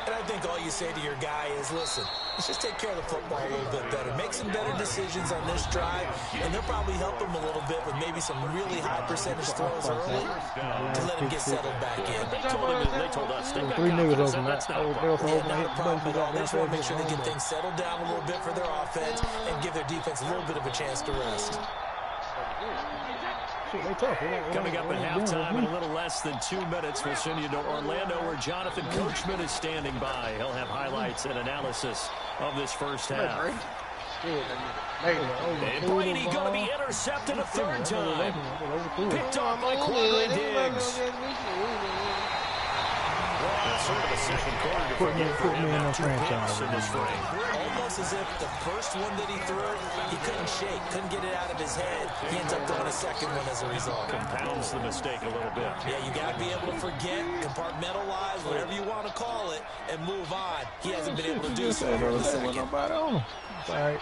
And I think all you say to your guy is, listen, let's just take care of the football a little bit better. Make some better decisions on this drive, and they'll probably help him a little bit with maybe some really high percentage throws early to let him get settled back in. They told us. They've got 3 niggas confidence, open. and that's not a Yeah, problem. not a problem at all. They just want to make sure they get things settled down a little bit for their offense and give their defense a little bit of a chance to rest. Coming up at halftime in a little less than 2 minutes, we'll send you to Orlando where Jonathan Coachman is standing by. He'll have highlights and analysis of this first half. And Brady going to be intercepted a 3rd time. Picked off by Quadri Diggs. Sort of a second quarter to forget for him after 2 picks in this frame. Almost as if the first one that he threw, he couldn't shake, couldn't get it out of his head. He ends up throwing a second one as a result. Compounds the mistake a little bit. Yeah, you got to be able to forget, compartmentalize, whatever you want to call it, and move on. He hasn't been able to do so in the second. All right.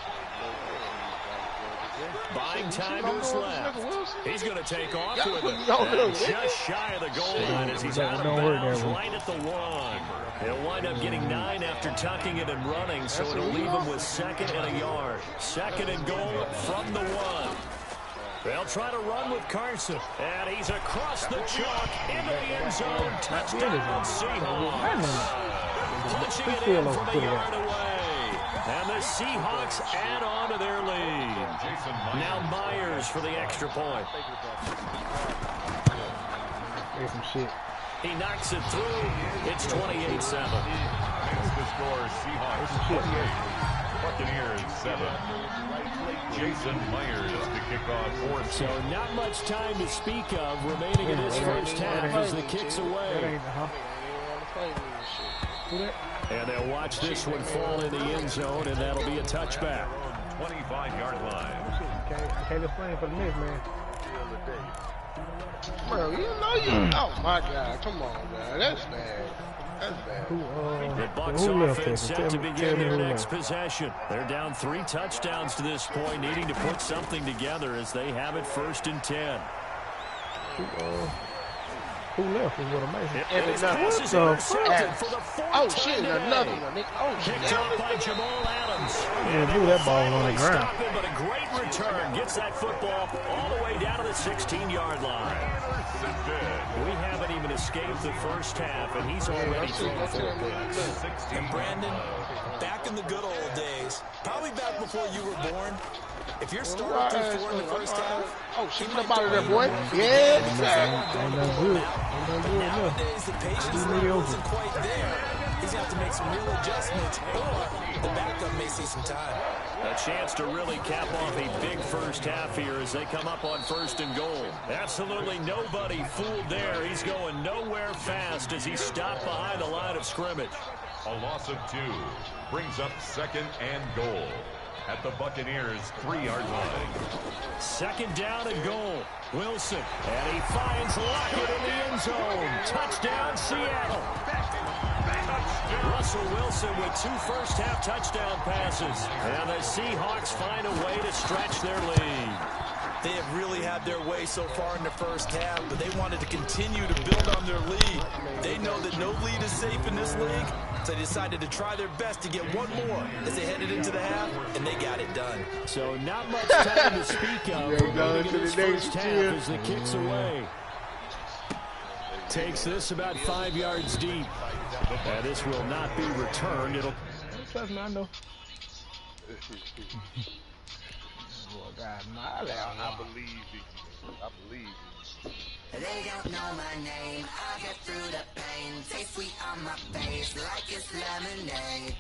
Buying time who's left. He's going to take off with it. And just shy of the goal line as he's out of bounds right at the 1. He'll wind up getting 9 after tucking it and running, so it'll leave him with 2nd and a yard. 2nd and goal from the 1. They'll try to run with Carson. And he's across the chalk into the end zone. Touchdown Seahawks. Punching it in from a yard away. And the Seahawks add on to their lead. Now Myers for the extra point. Here's some shit. He knocks it through. It's 28-7. Makes the score Seahawks 28. Buccaneers 7. Jason Myers to kick off fourth. So not much time to speak of remaining in this first half as the kick's away. And they'll watch this one fall in the end zone, and that'll be a touchback. 25-yard line. Okay, let's play for the next man. Bro, you know you. Oh my God! Come on, man. That's bad. That's bad. The Bucs offense set to begin their next possession. They're down 3 touchdowns to this point, needing to put something together as they have it 1st and 10. Who left is what amazing. Oh shit! Another one. Oh shit! Picked up by Jamal Adams. Yeah, blew that ball on the ground. Stop him, but a great return gets that football all the way down to the 16-yard line. We haven't even escaped the first half, and he's already thrown 4 picks. And Brandon, back in the good old days, probably back before you were born, if you're starting 3-4 in the first half, oh shit! Come out of there, boy. Yeah, Ain't done good. nowadays the patience level isn't quite there. He's going to have to make some real adjustments, or the backup may see some time. A chance to really cap off a big first half here as they come up on 1st and goal. Absolutely nobody fooled there. He's going nowhere fast as he stopped behind the line of scrimmage. A loss of 2 brings up 2nd and goal at the Buccaneers 3-yard line. 2nd down and goal. Wilson, and he finds Lockett in the end zone. Touchdown, Seattle. Russell Wilson with 2 first-half touchdown passes. And the Seahawks find a way to stretch their lead. They have really had their way so far in the first half, but they wanted to continue to build on their lead. They know that no lead is safe in this league, so they decided to try their best to get one more as they headed into the half, and they got it done. So not much time to speak of remaining in this first half as the kick's away. Takes this about 5 yards deep. And this will not be returned. It'll. Trust me, I know. I believe you. They don't know my name. I get through the pain. Taste sweet on my face like it's lemonade.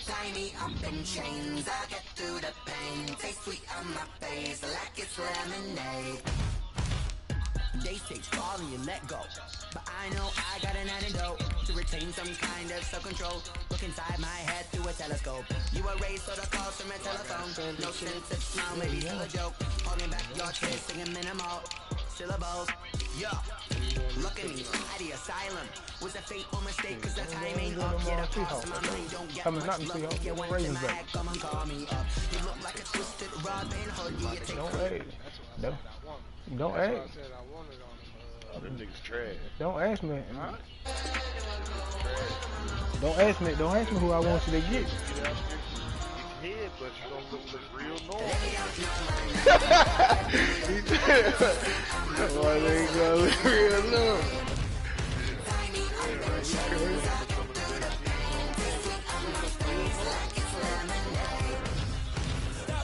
Tie me up in chains. I get through the pain. Taste sweet on my face like it's lemonade. They say fall and you let go, but I know I got an antidote to retain some kind of self-control. Look inside my head through a telescope. You erase all the calls from a telephone. No sense of smile, maybe still a joke. Holding back your tears, singing minimal syllables. Yeah, look at me at the asylum. Was a fateful mistake, cause the time ain't up yet. Across my mind, don't get much love. You went to my head, come and call me up. You look like a twisted Robin Hood. You take Don't ask. Them niggas trash. Don't ask me. Don't ask me. Don't ask me who I want you to get. Head, but you don't look real normal. Boy, they gonna look real normal.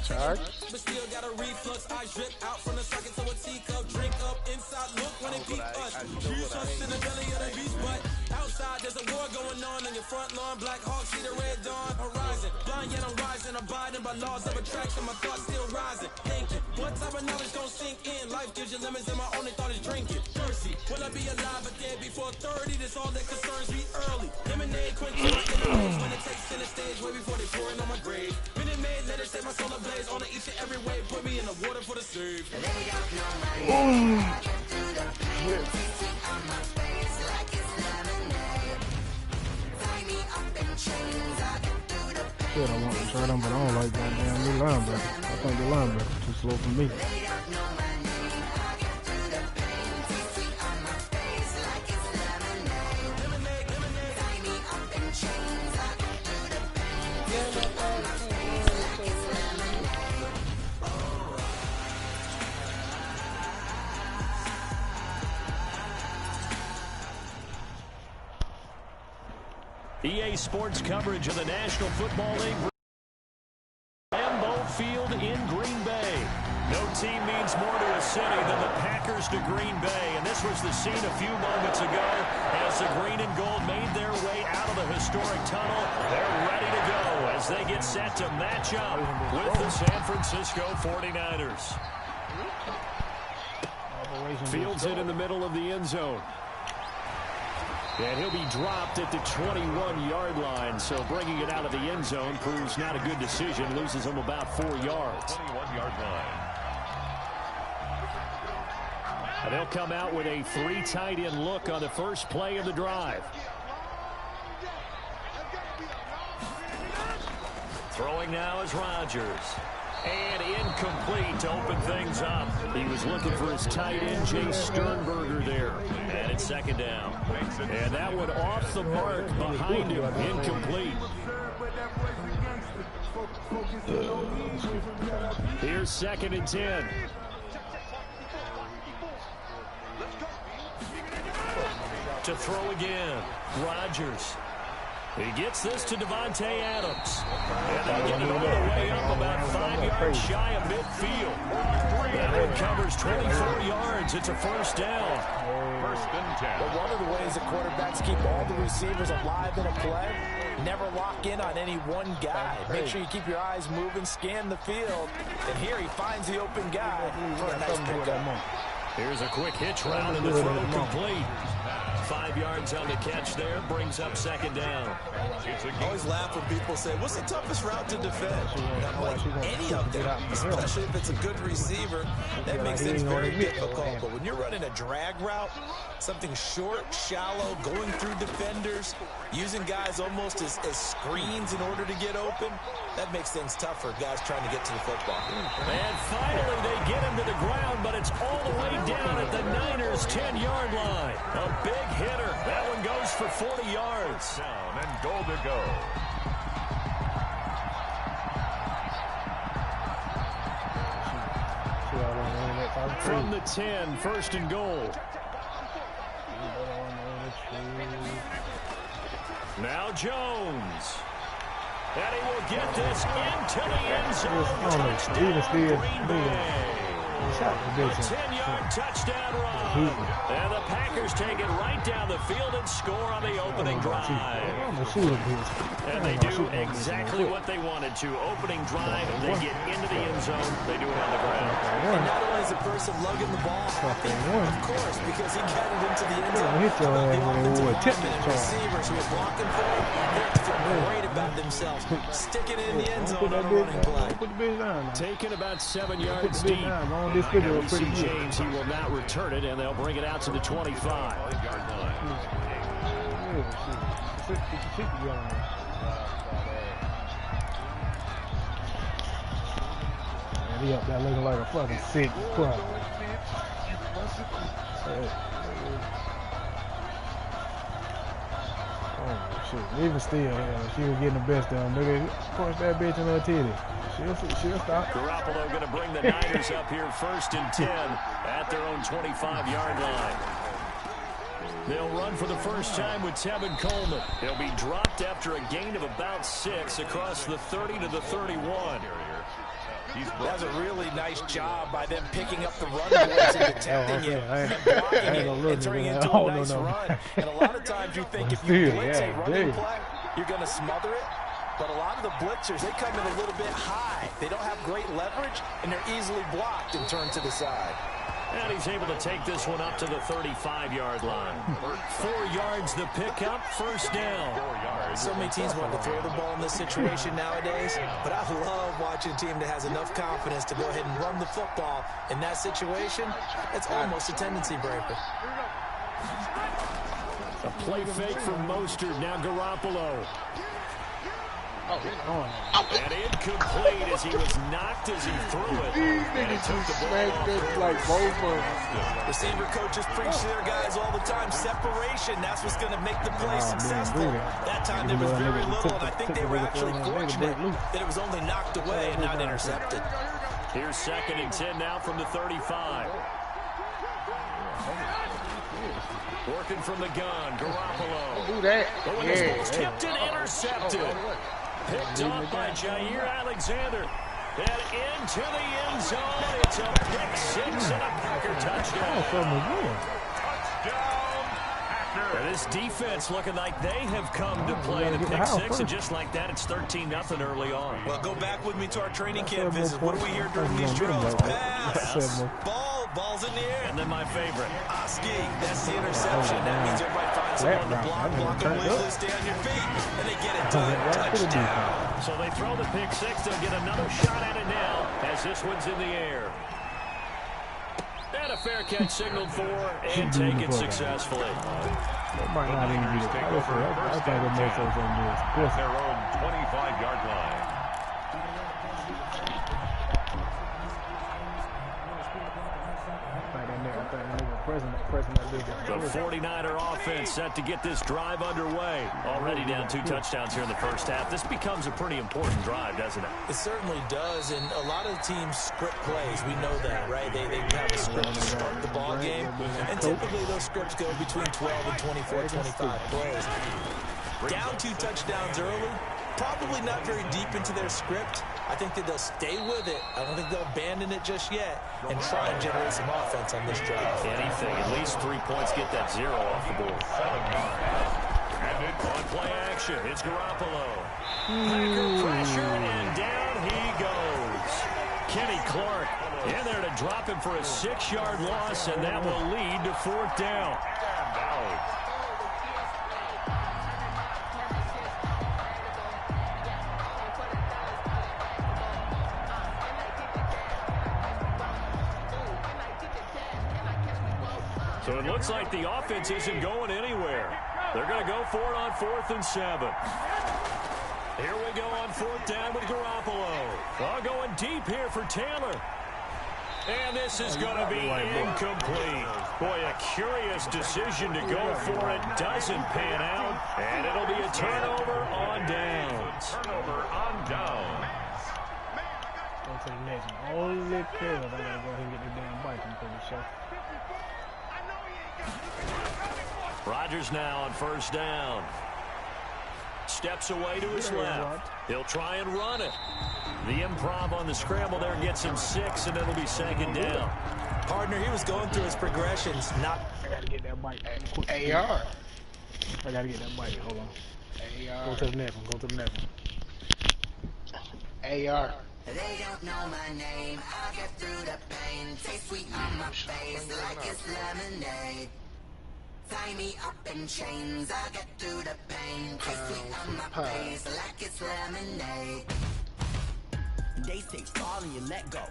Charge. But still got a reflux. I drip out from the socket to a teacup. Drink up inside. Look when it peep us. Huge us in the belly of the beast. But outside there's a war going on your front lawn. Black Hawk see the red dawn horizon. Blind yet I'm rising. Abiding by laws of attraction. My thoughts still rising. Thinking. What type of knowledge gon' sink in? Life gives you lemons and my only thought is drinking. Thirsty. Will I be alive again before 30? That's all that concerns me early. Lemonade quenching my enemies when it takes center stage way before they pouring on my grave. Minute Maid, let it set my soul ablaze on each and every way. Put me in the water for the save. Shit, I want to try them, but I don't like that damn new linebacker. I think the linebacker too slow for me. EA Sports coverage of the National Football League. Lambeau Field in Green Bay. No team means more to a city than the Packers to Green Bay. And this was the scene a few moments ago as the green and gold made their way out of the historic tunnel. They're ready to go. as they get set to match up with the San Francisco 49ers. Fields it in the middle of the end zone. And he'll be dropped at the 21-yard line, so bringing it out of the end zone proves not a good decision. Loses him about 4 yards. 21-yard line. And they'll come out with a 3 tight end look on the first play of the drive. Throwing now is Rodgers. And incomplete to open things up. He was looking for his tight end, Jay Sternberger, there. And it's second down. And that one off the mark behind him. Incomplete. Here's 2nd and 10. To throw again. Rodgers. He gets this to Devontae Adams. And they get it all the way up about 5 yards shy of midfield. That one covers 24 yards. It's a first down. 1st and 10. But one of the ways the quarterbacks keep all the receivers alive in a play, never lock in on any one guy. Make sure you keep your eyes moving, scan the field. And here he finds the open guy for a nice pickup. Here's a quick hitch route and the throw complete. 5 yards on the catch there, brings up 2nd down. I always laugh when people say, what's the toughest route to defend? I'm like, any of them, especially if it's a good receiver, that makes things very difficult. But when you're running a drag route, something short, shallow, going through defenders, using guys almost as screens in order to get open, that makes things tough for guys trying to get to the football. And finally they get him to the ground, but it's all the way down at the Niners' 10-yard line. A big hitter. That one goes for 40 yards. Down and goal to go. From the 10, 1st and goal. Now Jones. And he will get this into the end zone. Touchdown, Green Bay. A 10-yard touchdown run. And the Packers take it right down the field and score on the opening drive. And they do exactly what they wanted to. Opening drive, they get into the end zone. They do it on the ground. And not only is the person lugging the ball, of course, because he got it into the end zone. The offensive linemen and receivers who are blocking for him, they're feeling great about themselves. Sticking it in the end zone on a running play. Taken about 7 yards deep. And we see James, he will not return it, and they'll bring it out to the 25. He up there looking like a fucking sick fuck. Oh shit, even still, she was getting the best of him. Nigga, punch that bitch in her titty. She'll stop. Garoppolo going to bring the Niners up here 1st and 10 at their own 25-yard line. They'll run for the first time with Tevin Coleman. He'll be dropped after a gain of about 6 across the 30 to the 31. That's a really nice job by them picking up the run blitz and detecting it, and blocking it, and turning it into a nice run. And a lot of times you think if you blitz a running play, you're going to smother it. But a lot of the blitzers, they come in a little bit high. They don't have great leverage, and they're easily blocked and turned to the side. And he's able to take this one up to the 35-yard line. 4 yards the pickup, first down. So many teams want to throw the ball in this situation nowadays, but I love watching a team that has enough confidence to go ahead and run the football in that situation. It's almost a tendency breaker. A play fake from Mostert, now Garoppolo. And incomplete as he was knocked as he threw it. And he took the ball like both of them. Receiver coaches preach to their guys all the time. Separation, that's what's going to make the play successful. That time there was very little, and I think they were actually fortunate that it was only knocked away and not intercepted. Here's 2nd and 10 now from the 35. Working from the gun, Garoppolo. Do that. But when this ball's tipped and intercepted. Picked up by Jair Alexander. And into the end zone. It's a pick 6 and a Packer touchdown. Touchdown, And this defense looking like they have come to play the pick six, and just like that, it's 13-0 early on. Well, go back with me to our training camp visit. What do we hear during these drills? Pass. Ball's in the air. And then my favorite. Oski, that's the interception. That means everybody finds someone to block them legally, stay on your feet, and they get it done. Touchdown. So they throw the pick six. They'll get another shot at it now as this one's in the air. And a fair catch signaled for and taken successfully. That might not even be the I think the most of them is their own 25-yard line. The 49er offense set to get this drive underway. Already down 2 touchdowns here in the first half. This becomes a pretty important drive, doesn't it? It certainly does, and a lot of teams script plays. We know that, right? They have a script to start the ball game, and typically those scripts go between 12 and 24, 25 plays. Down 2 touchdowns early, probably not very deep into their script. I think that they'll stay with it. I don't think they'll abandon it just yet and try and generate some offense on this drive. Anything, at least 3 points, get that 0 off the board. And on play action, it's Garoppolo. Pressure, and down he goes. Kenny Clark in there to drop him for a 6-yard loss, and that will lead to 4th down. So it looks like the offense isn't going anywhere. They're going to go for it on 4th and 7. Here we go on 4th down with Garoppolo. Going deep here for Taylor. And this is going to be incomplete. Boy, a curious decision to go for it. Doesn't pan out. And it'll be a turnover on downs. Turnover on downs. Go to the next one. Only kill. I got to go ahead and get the damn bike, I'm pretty sure. Rodgers now on 1st down. Steps away to his left. He'll try and run it. The improv on the scramble there gets him 6, and it'll be 2nd down. Partner, he was going through his progressions. I got to get that bike. AR. I got to get that bike. Hold on. AR. Go to the next one. Go to the next one. AR. They don't know my name. I'll get through the pain. Taste sweet on my face like it's lemonade. Tie me up in chains. I'll get through the pain. Taste sweet on my face like it's lemonade. They say fall and you let go,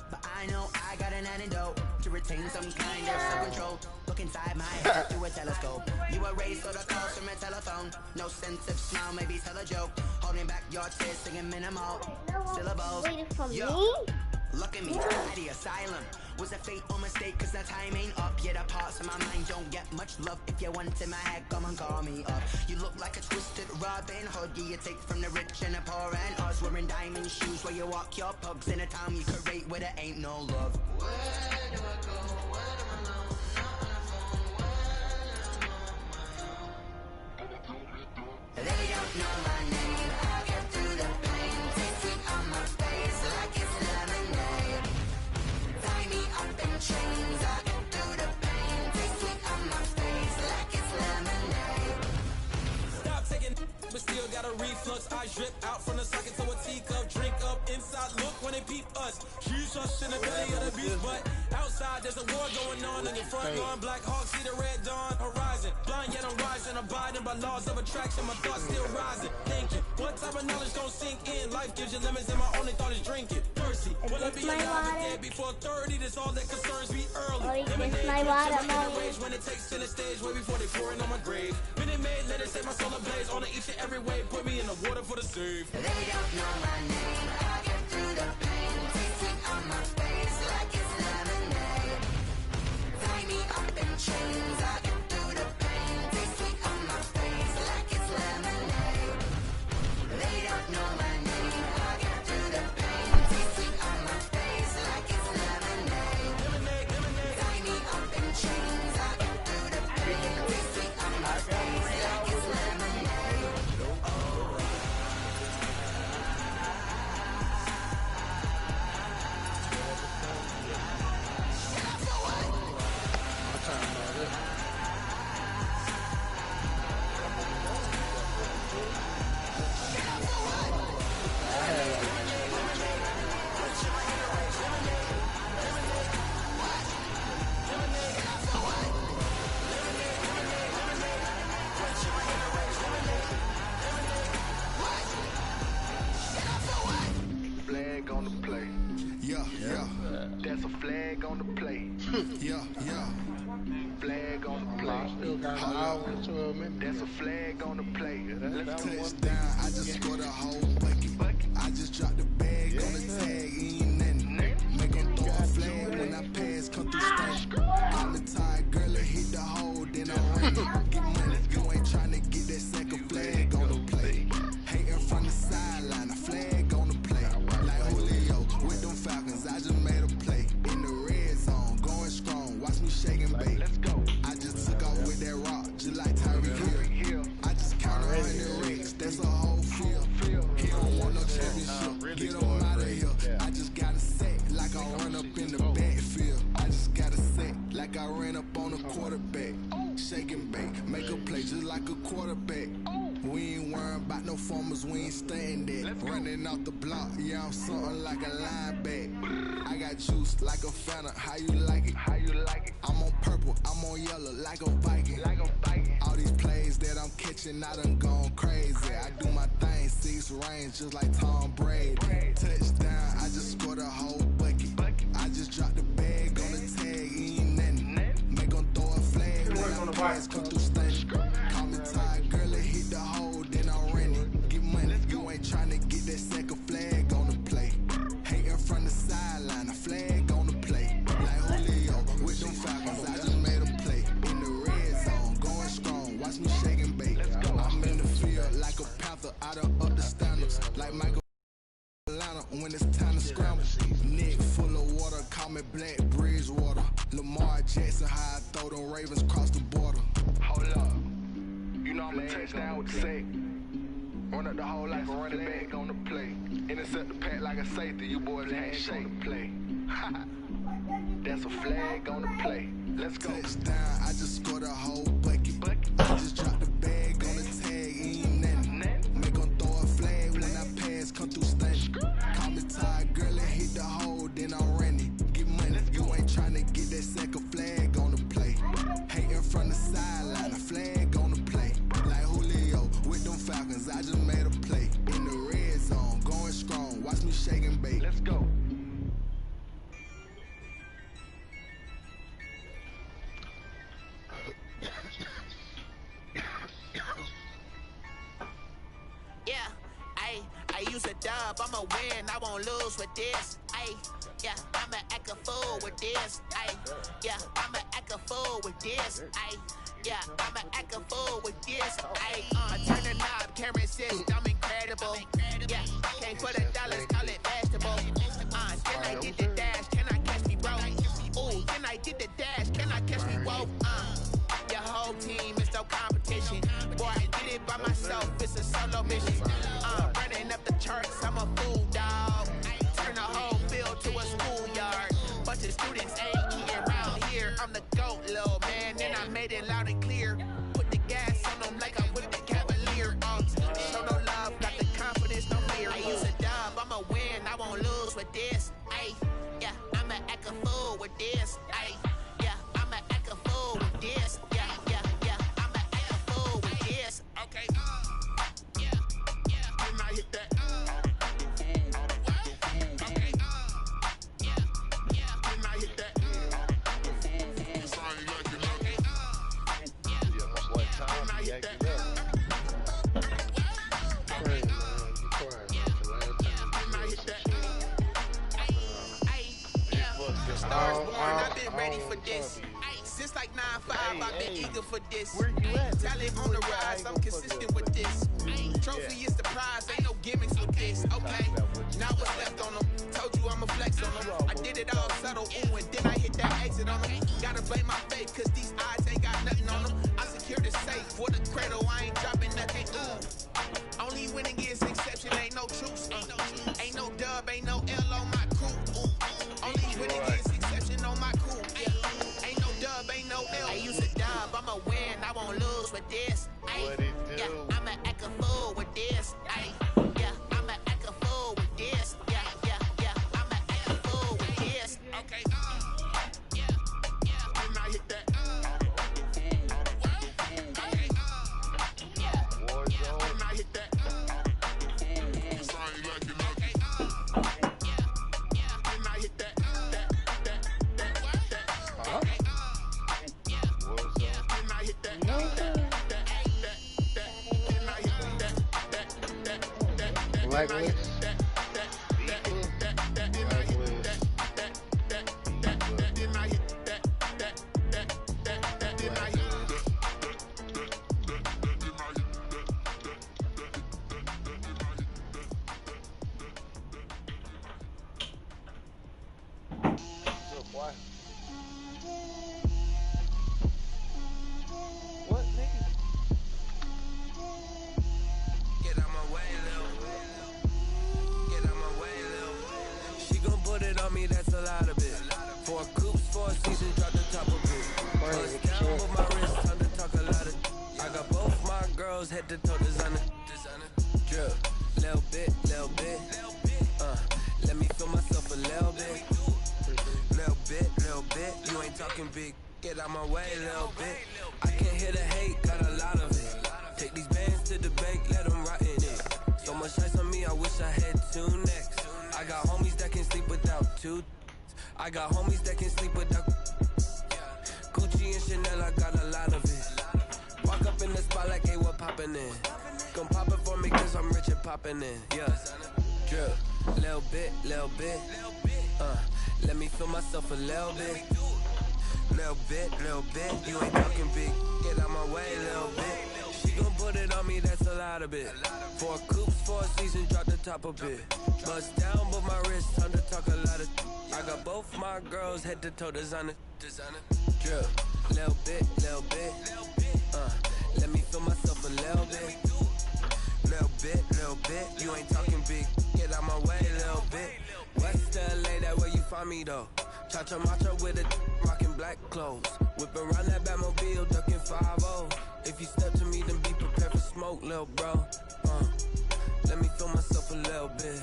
but I know I got an antidote to retain some kind of self-control. Look inside my head through a telescope. You erase all the calls from a telephone. No sense of smile, maybe tell a joke. Holding back your tears, singing minimal syllables. Yo, look at me, at the asylum. Was a fateful mistake, cause the time ain't up. Yet the parts of my mind don't get much love. If you want in my head, come and call me up. You look like a twisted Robin Hood. You take from the rich and the poor and us. Wearing diamond shoes where you walk your pugs in a town you could rate where there ain't no love. Where do I go? When I'm alone? They don't know my name. I'll get through the pain. Taste sweet on my face like it's lemonade. Tie me up in chains. I'll get through the pain. Taste sweet on my face like it's lemonade. Stop taking, but still got a reflux. I drip out from the socket to a teacup. Drink up inside. Look when they peep us. She's us in the belly of the beast, but outside there's a war going on in your front lawn. Black Hawk see the red dawn horizon. Blind yet I'm rising, abiding by laws of attraction. My thoughts still rising. Thinking, what type of knowledge don't sink in? Life gives you lemons, and my only thought is drinking. Mercy, will I be alive again before 30? That's all that concerns me early. Rage when it takes center stage, way before they pouring on my grave. Minute Maid, let it set my soul ablaze. On each and every way, put me in the water for the save. They don't know my name. I'll get through the pain. Taste sweet on my face like it's lemonade. Tie me up in chains. I'll get through the pain. Taste sweet on my face like it's lemonade. They don't know my name. I'll get through the pain. Taste sweet on my face like it's lemonade. Tie me up in chains. I'll get through the pain. Taste sweet on my face like it's lemonade. standing. Running off the block, yeah, I'm something like a linebacker. I got juice like a Fanta, how you like it? I'm on purple, I'm on yellow, like a Viking. All these plays that I'm catching, I done gone crazy. I do my thing, 6 range, just like Tom Brady. Touchdown, I just scored a whole bucket. I just dropped the bag on the tag, ain't nothing. Make 'em throw a flag when I pass, come through stunning. Call me tired, girl, it hit the hole, then I'm running. Get money, you ain't tryna get that second flag on the play. Hating from the sideline, a flag on the play. Like Julio, with them Falcons, I just made a play. In the red zone, going strong, watch me shake and bake. I'm in the field like a panther, out of up the standards. Like Michael when it's time to scramble. Neck full of water, call me Black Bridgewater. Lamar Jackson, how I throw them Ravens cross the border. Hold up, you know I'm a touchdown with the sack. Run up the hole like a running back on the play. Intercept the pack like a safety, you boys ain't shake the play. That's a flag on the play. Let's go. Touchdown, I just scored a whole bucket. I just dropped the bag on the tag, ain't nothing. Make 'em throw a flag when I pass, come through stunning. Call me tired, girl, and hit the hole, then I'm running. Get money, you ain't tryna get that second flag on the play. Hating from the sideline, a flag on the play. Like Julio, with them Falcons, I just made a play. In the red zone, going strong, watch me shake and bake. Let's go. Use a dub, I'ma win, I won't lose with this. Ay, yeah, I'ma act a fool with this. Ay, yeah, I'ma act a fool with this. Ay, yeah, I'ma act a fool with this. Ay, I turn the knob, camera assist, I'm incredible. Yeah, came for the dollars, call it vegetable. Can I get the dash? Can I catch me, bro? Ooh, can I get the dash? Can I catch me, whoa? Your whole team is no competition. Boy, I did it by myself, it's a solo mission. Running up the charts, I'm a fool, dog. Turn the whole field to a schoolyard. Bunch of students ain't eating around here. I'm the GOAT, little man, and I made it loud and clear. Put the gas on them like I'm with the Cavalier. Show no love, got the confidence, no fear. I use a dub, I'ma win, I won't lose with this. Ay, yeah, I'ma act a fool with this. Ay, yeah, I'ma act a fool with this. Yeah, yeah, yeah, I'ma act a fool with this. Okay, yeah, yeah, and I hit that. Okay, yeah, yeah, and I hit that. Sorry, like you know. Yeah, what time I hit that. Stars born, I've been ready for this. Since like 9-5, I've been eager for this. Where you at? Talent on the rise, I'm consistent with this. Trophy is the prize, ain't no gimmicks with this. Okay, now what's left on them? Told you I'ma flex on them. I did it all subtle, ooh, and then I hit that exit on them. Gotta blame my faith, cause these odds ain't got nothing on them. I secure the safe for the cradle, I ain't dropping nothing. Ooh, only winning is exception, ain't no truce. Ain't no dub, ain't no L on my crew. Only winning is exception on my crew. Ain't no dub, ain't no L. I use a dub, I'ma win, I won't lose with this. Yeah, I'ma act a fool with this. Yeah, I'ma act a fool with this. Yeah, yeah, yeah, I'ma act a fool with this. Okay, yeah, yeah, and I hit that. Okay, yeah, and I hit that. Sorry, like you know. Blacklist. What, nigga? Get out my way, Lil. Get out my way, Lil. She gon' put it on me, that's a lot of it. 4 coops, 4 seasons, drop the top of it. Bust down with my wrist, time to talk a lot of. I got both my girls head to toe designer. Drip. little bit. Let me feel myself a little bit. Little bit. You ain't talking big. Get out my way, little bit. I can't hear the hate, got a lot of it. Take these bands to the bank, let them rot in it. So much ice on me, I wish I had two necks. I got homies that can sleep without two. I got homies that can sleep without Gucci and Chanel, I got a lot of it. Walk up in the spot like, hey, what poppin' in? Come pop it for me, cause I'm rich and poppin' in. Yeah, drip, little bit. Let me feel myself a little bit. Little bit. You ain't talking big. Get out my way, little bit. She gon' put it on me, that's a lot of it. 4 coops, 4 seasons, drop the top a bit. Bust down, but my wrist, time to talk a lot of. I got both my girls head to toe designer. Drip, little bit. Let me feel myself a little bit. Little bit. You ain't talking big. Get out my way, little bit. West LA, that where you find me though. Cha-cha matcha with a rockin' black clothes. Whip around that Batmobile, ducking 5-0. If you step to me, then be prepared for smoke, lil' bro. Let me feel myself a little bit.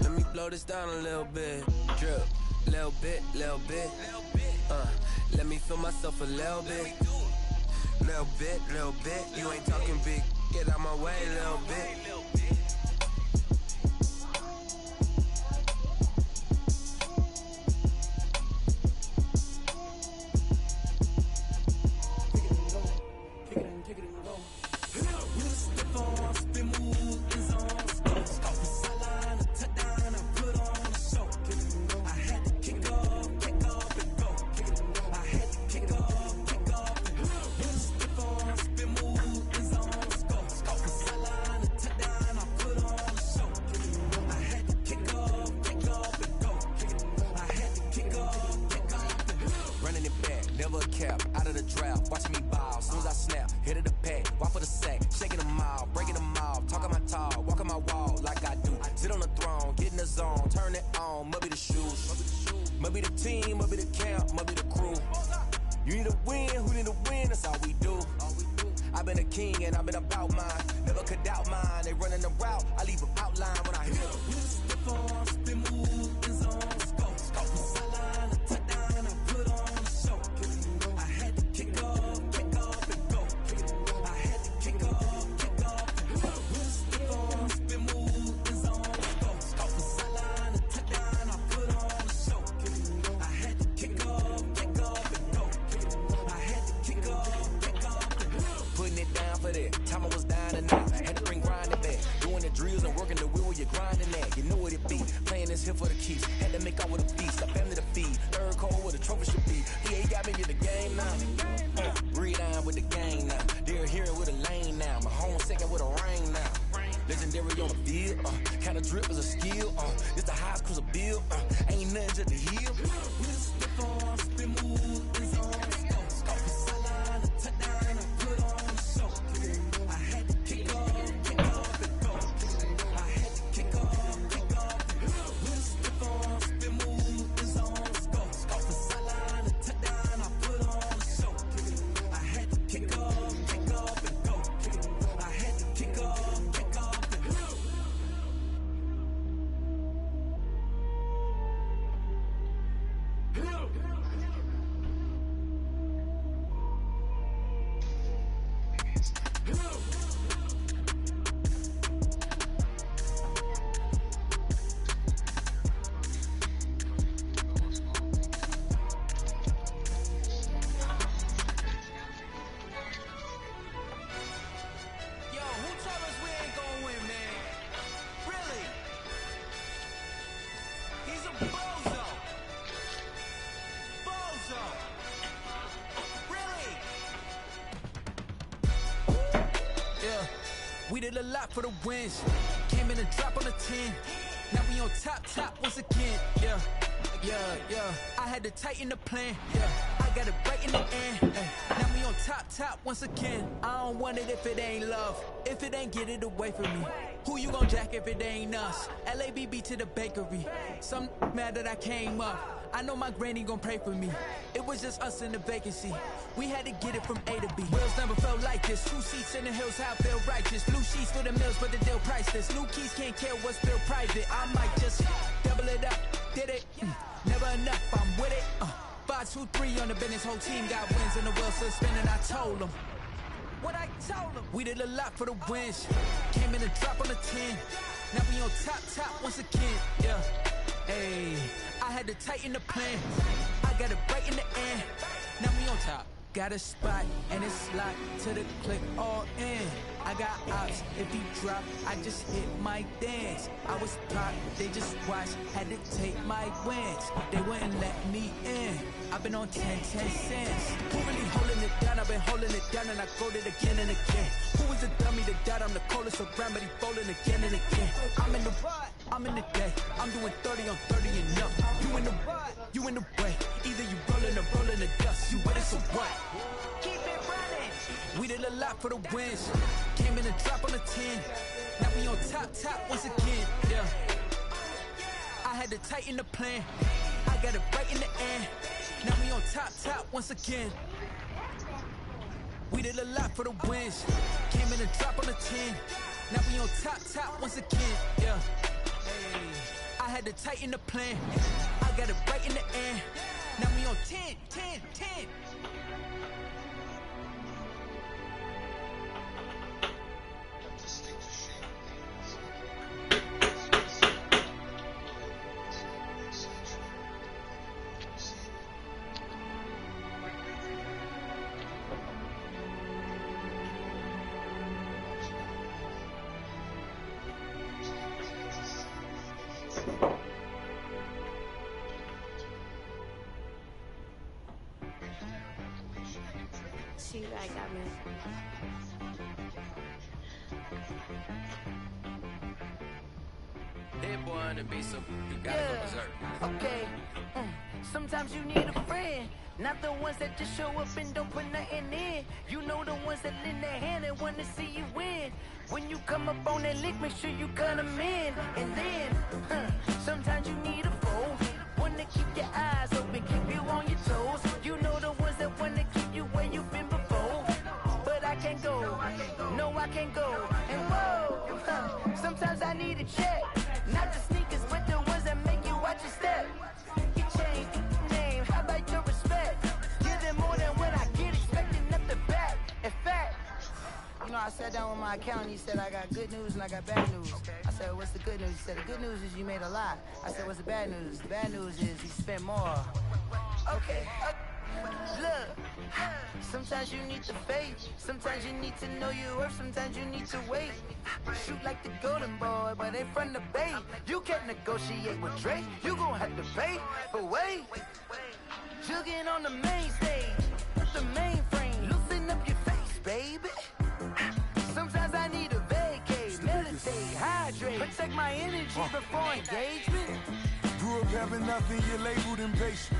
Let me blow this down a little bit. Drip, little bit. Let me feel myself a little bit. Little bit. You ain't talking big. Get out my way, little bit. We did a lot for the wins. Came in and dropped on the 10. Now we on top once again. Yeah. I had to tighten the plan. Yeah. I got it right in the end. Now we on top once again. I don't want it if it ain't love. If it ain't, get it away from me. Who you gon' jack if it ain't us? LABB to the bakery. Some mad that I came up. I know my granny gon' pray for me. It was just us in the vacancy. We had to get it from A to B. Wheels never felt like this. 2 seats in the hills, how I feel righteous. Blue sheets for the mills, but the deal priceless. New keys can't kill what's still private. I might just double it up. Did it? Never enough, I'm with it. 5, 2, 3 on the business. Whole team got wins and the wheels still spinning. I told them what I told them. We did a lot for the wins. Came in a drop on the 10. Now we on top once again. Yeah. Hey, I had to tighten the plan. I got it right in the end. Now we on top. Got a spot and it's locked to the click all in. I got ops, if he drop, I just hit my dance. I was pop, they just watched, had to take my wins. They wouldn't let me in. I've been on 10 cents. Who really holding it down? I've been holding it down and I quote it again and again. Who was a dummy that died? I'm the coldest around, but he folding again and again. I'm in the what? I'm in the day. I'm doing 30 on 30 and up. You in the what? You in the way. Either you rolling or rolling the dust. You with it, so what? Keep it running. We did a lot for the wins. Came in a drop on the 10. Now we on top once again. Yeah. I had to tighten the plan. I got it right in the end. Now we on top once again. We did a lot for the wins. Came in a drop on the 10. Now we on top once again. Yeah. Hey. I had to tighten the plan. I got it right in the end. Now we on 10. She like got me. That boy on the beat, so you gotta go berserk. Okay. Sometimes you need a friend, not the ones that just show up and don't put nothing in. You know the ones that lend their hand and want to see you win. When you come up on that lick, make sure you cut them in. And then, sometimes you need a foe, one to keep your eyes open, keep you on your toes. You know the ones that want to keep you where you've been before. But I can't go, no I can't go. And whoa, sometimes I need a check. Not the sneakers, but the ones that make you watch your step. You change your name, how about your respect? Give them more than what I get, expecting nothing back. In fact, you know, I sat down with my accountant, he said I got good news and I got bad news. I said, what's the good news? He said, the good news is you made a lot. I said, what's the bad news? The bad news is you spent more. Okay. Look, sometimes you need the faith, sometimes you need to know your worth, sometimes you need to wait. Shoot like the golden boy, but they from the bay. You can't negotiate with Drake, you gon' have to pay. But wait, jugging on the main stage, the mainframe, loosen up your face, baby. Sometimes I need a vacate, meditate, hydrate, protect my energy before engagement. Grew up having nothing, you're labeled impatient.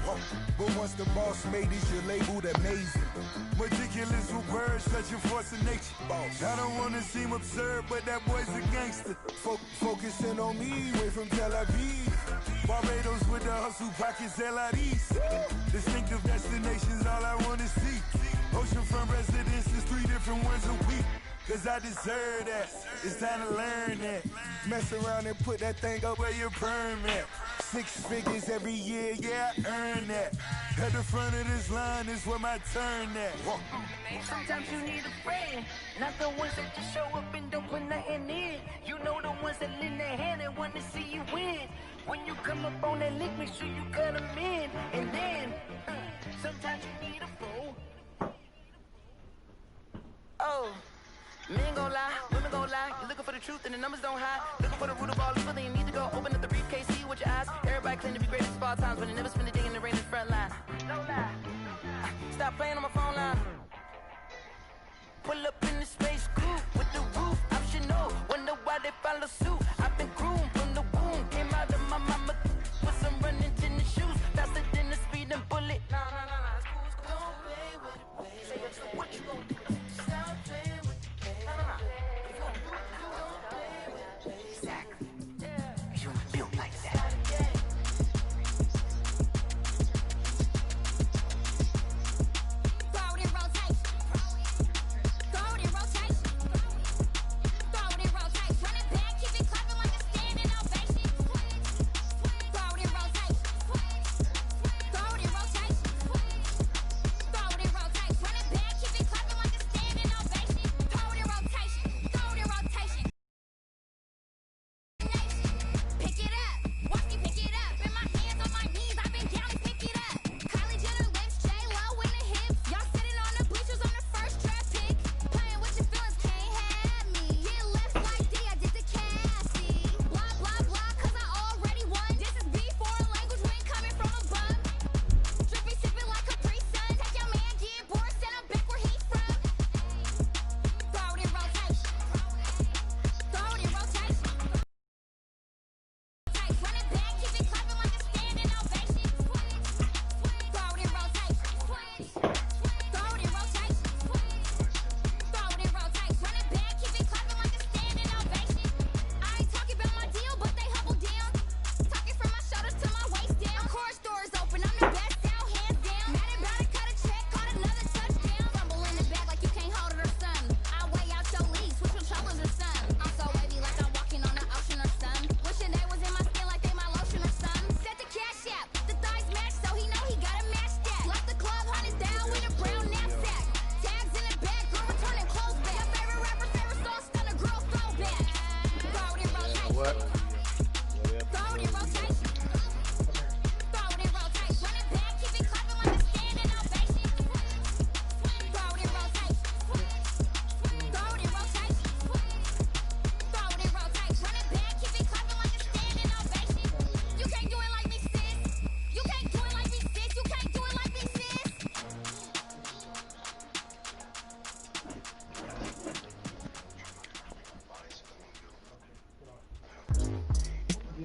But once the boss made it, you're labeled amazing. Ridiculous with words, such a force of nature. I don't wanna seem absurd, but that boy's a gangster. Focusing on me, way from Tel Aviv. Barbados with the hustle, pockets LIDs. Distinctive destinations, all I wanna see. Oceanfront residences, 3 different ones a week. Cause I deserve that, it's time to learn that. Mess around and put that thing up where your perm at. 6 figures every year, yeah, I earn that. At the front of this line is where my turn at. Sometimes you need a friend, not the ones that just show up and don't put nothing in. You know the ones that lend their hand and want to see you win. When you come up on that lick, make sure you cut them in. And then, sometimes you need a fool. Oh. Men gon' lie, women gon' lie. You're looking for the truth and the numbers don't hide. Looking for the root of all evil, then you need to go open up the briefcase, see with your eyes. Everybody claim to be greatest of all times, but they never spend a day in the rain in the front line. No lie. Stop playing on my phone line. Pull up in the space coupe with the roof optional. Wonder why they follow suit. I've been groomed from the womb. Came out of my mama with some running tennis shoes. Faster than the speeding bullet. No, it's cool, it's cool. Don't play with it, baby. Say what you gon' do? Stop playing with it.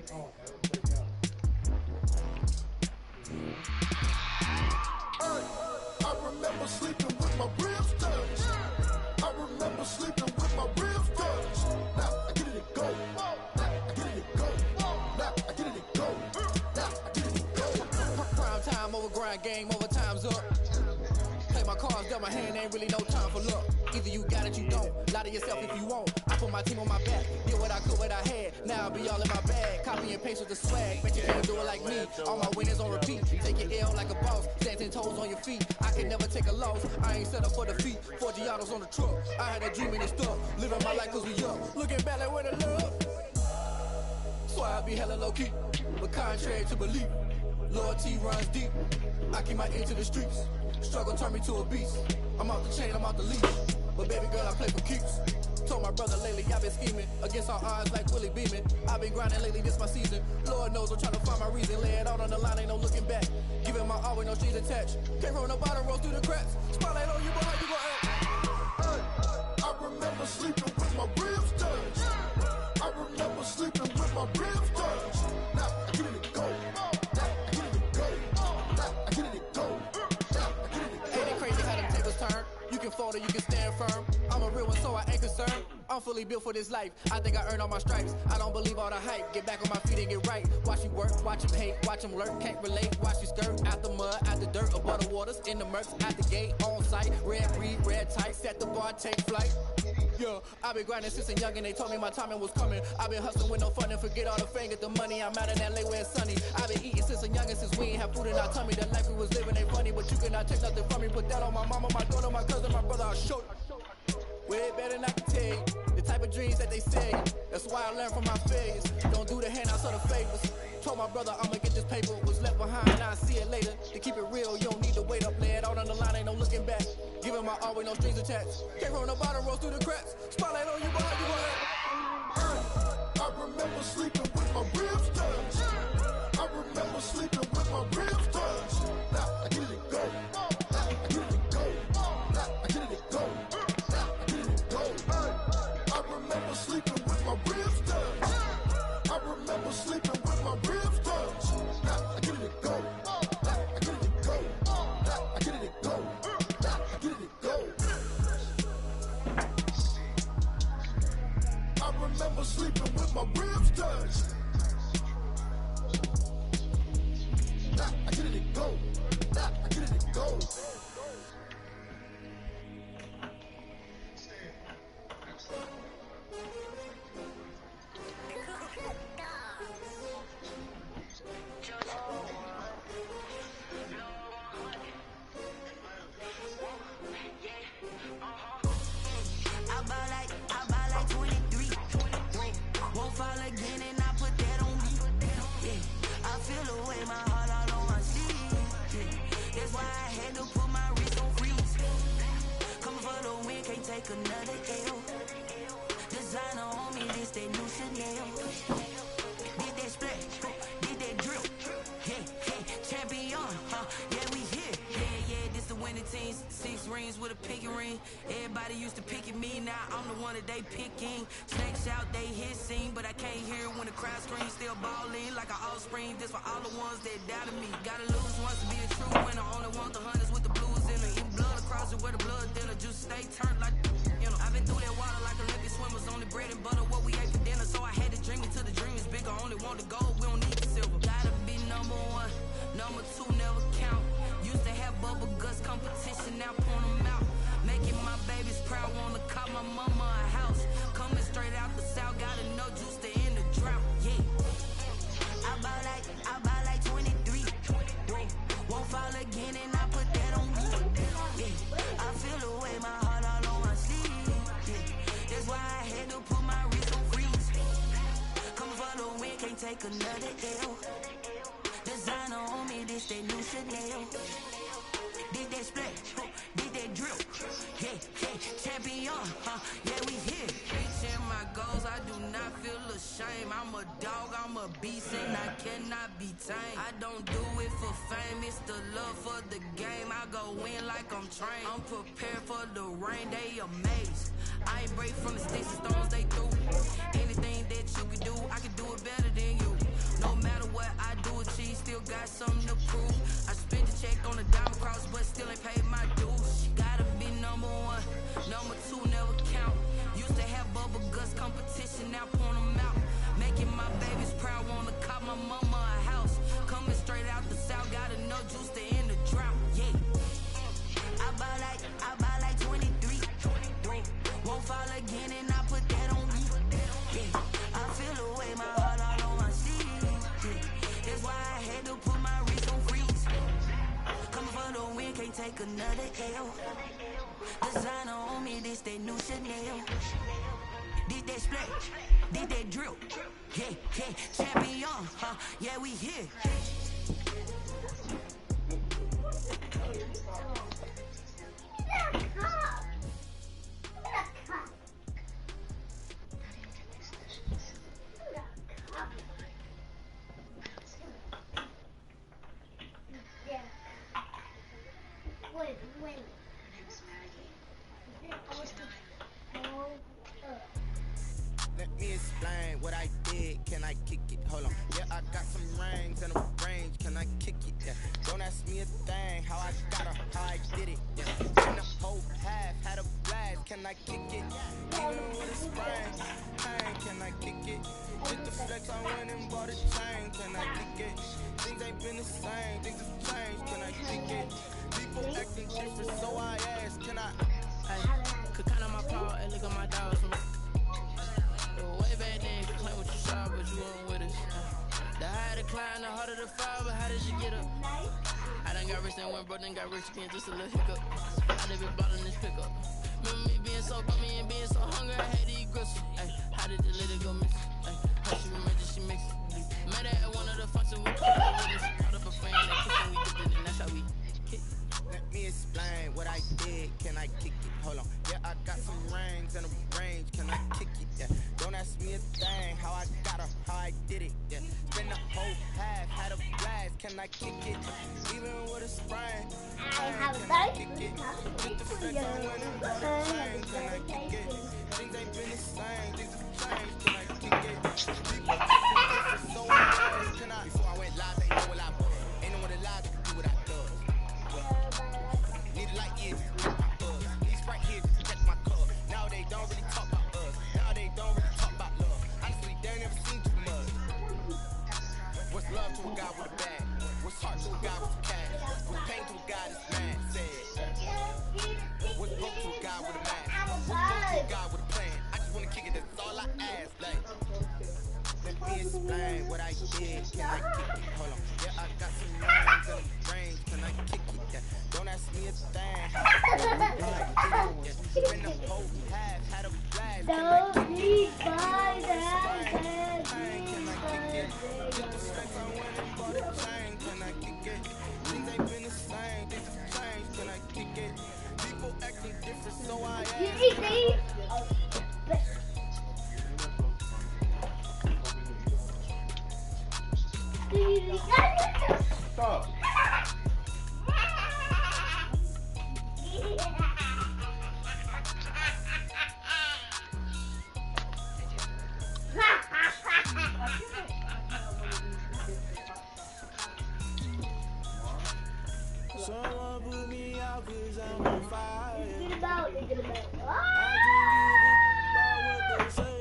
I remember sleeping with my ribs touched. I remember sleeping with my ribs touched. Now I get it go. Now I get it go. Now I get it go. Now I get it go. Prime time over grind game, over time's up. Play my cards, dealt my hand, ain't really no time for luck. Either you got it, you don't. Lie to yourself if you won't. I put my team on my back. Did what I could, what I had. Now I'll be all in my bag. Copy and paste with the swag. Bet you can't do it like me. All my winners on repeat. Take your L like a boss. Stand 10 toes on your feet. I can never take a loss. I ain't set up for defeat. 4 Giottos on the truck. I had a dream and it stuck. Living my life cause we up. Looking back like where the love. So I be hella low key. But contrary to belief, loyalty runs deep. I keep my ear to the streets. Struggle turned me to a beast. I'm out the chain, I'm out the leash. But baby girl, I play for keeps. Told my brother lately, I've been scheming. Against all odds like Willie Beeman. I've been grinding lately, this my season. Lord knows I'm trying to find my reason. Lay it out on the line, ain't no looking back. Giving my all with no strings attached. Came from the bottom, roll through the cracks. Spotlight on you, boy, how you gon' act? I remember sleeping with my ribs touched. I remember sleeping with my ribs touched. Now I get it go. Now I get it go. Now I get it go. Now I get it go. Ain't it crazy how them tables turn? You can fold or you can stand firm. I'm a real one, so I ain't concerned. I'm fully built for this life. I think I earned all my stripes. I don't believe all the hype. Get back on my feet and get right. Watch you work, watch him hate, watch him lurk. Can't relate, watch you skirt. Out the mud, out the dirt, above the waters, in the murks, out the gate, on site. Red breed, red tight, set the bar, take flight. Yeah, I've been grinding since a young and they told me my timing was coming. I've been hustling with no fun and forget all the fame, get the money. I'm out in LA where it's sunny. I've been eating since a young and since we ain't have food in our tummy. The life we was living ain't funny, but you cannot take nothing from me. Put that on my mama, my daughter, my cousin, my brother, I'll show you. Way better than I can tell you. The type of dreams that they say. That's why I learned from my failures. Don't do the handouts or the favors. Told my brother I'ma get this paper. Was left behind, now I see it later. To keep it real, you don't need to wait up. Lay it out on the line, ain't no looking back. Giving my all with no strings attached. Came from the bottom, rose through the cracks. Spotlight on you, boy, you gon' I remember sleeping with my ribs touched. I remember sleeping with my ribs touched. Now I get it go. Now I get it go. Now I get it go. Now I get it go. I remember sleeping with my ribs touched. I remember sleeping with my ribs touched. Now I get it go. Now I get it go. Now I get it go. Now I get it go. I remember sleeping with my ribs touched. Now I get it go. Now I get it go. I buy like 23. Won't fall again and I put that on me. Yeah, I feel the way, my heart all on my sleeve. Yeah, that's why I had to put my wrist on freeze. Coming for the win, can't take another L. Designer on me, this that new Chanel. Did that splash, did that drip. Yeah, champion, yeah, we here. Yeah, this the winning teams. 6 rings with a pinky ring. Everybody used to pick at me, now I'm the one that they picking. Snakes out, they hit scene, but I can't hear when the crowd screams. Still ballin' like an offspring. This for all the ones that doubted me. Gotta lose once to be a true winner. Only want the hunters with the blues in it. Eating blood across it where the blood thinner. Juice stay turned like, you know. I've been through that water like Olympic swimmers. Only bread and butter, what we ate for dinner. So I had to dream until the dream is bigger. Only want the gold, we don't need the silver. Gotta be number 1, number 2 never count. Used to have bubble guts competition, now point them out. Making my babies proud, wanna call my mama a house. Coming straight out the south, gotta know juice to end the drought. Yeah, I buy like 23. Won't fall again and I put that on me. Yeah, I feel the way, my heart all on my sleeve. Yeah, that's why I had to put my wrist on freeze. Coming for the win, can't take another L. Designer on me, this that new Chanel. Did that splash, did that drip. Yeah, champion, yeah, we here. Reaching my goals, I do not feel ashamed. I'm a dog, I'm a beast, and I cannot be tamed. I don't do it for fame, it's the love for the game. I go in like I'm trained. I'm prepared for the rain, they amazed. I ain't break from the sticks and stones they threw. Anything that you can do, I can do it better than you. take another L. Designer on me, this they new Chanel. This they splash, this they drill. Yeah, yeah, champion, huh? Yeah, we here. Let me explain what I did. Can I kick it? Hold on. Yeah, I got some rings and a range. Can I kick it? Yeah. Don't ask me a thing. How I got her, how I did it. Yeah. In the whole half, had a blast. Can I kick it? Even with a sprain. Hey, can I kick it? With the flex, I went and bought a chain. Can I kick it? Things ain't been the same. Things have changed. Can I kick it? People acting different, so I ask. Can I? Hey, could count on my paw and look at my dogs from way back then. You claim what you saw, but you weren't with us. The higher the climb, the harder the fall, but how did you get up? I done got rich and went broke, then got rich again, just a little hiccup. I done been ballin' this pickup. Remember me being so bummy and being so hungry, I had to eat gristle. Ay, how did the little go miss? Ay, how she remember she mix it. Met her at one of the functions, we put her with us. Caught up a friend, that kitchen, we dipped it, and that's how we kick. Let me explain what I did. Can I kick it? Hold on. Yeah, I got some rings and a range. Can I kick it? Yeah. Don't ask me a thing. How I got her, how I did it. Yeah. Spend the whole half, had a blast. Can I kick it? Even with a sprain. Can I kick it? With the flex, I went and bought a chain. Can I kick it? Things ain't been the same. Things have changed. Can I kick it? People different, so I ask. Can I? Before I went live, they know what I was. Ain't no one alive that can do what I do. Need a light years, check my buzz. These right here, check my cup. Now they don't really talk about us. Now they don't really talk about love. Honestly, they ain't never seen too much. What's love to a guy with a bag? What's heart to a guy with a cash? What's pain to a guy that's mad? Said. What's broke to a guy with a mask? What's broke to a guy with a plan? I just wanna kick it, that's all I ask. Like, let me explain what I did. Can I kick it? Hold on. Yeah, I got some rings and a range. Can I kick it? Yeah. Don't ask me a thing. Can I kick it? Yeah. Spend the whole half, had a blast. Can I kick it? Can I kick it? With the flex, I went and bought a chain. Can I kick it? Things ain't been the same. Things have changed. Can I kick it? People acting different, so I ask. Stop. Someone put me out 'cause I'm on fire. I can give about what they say.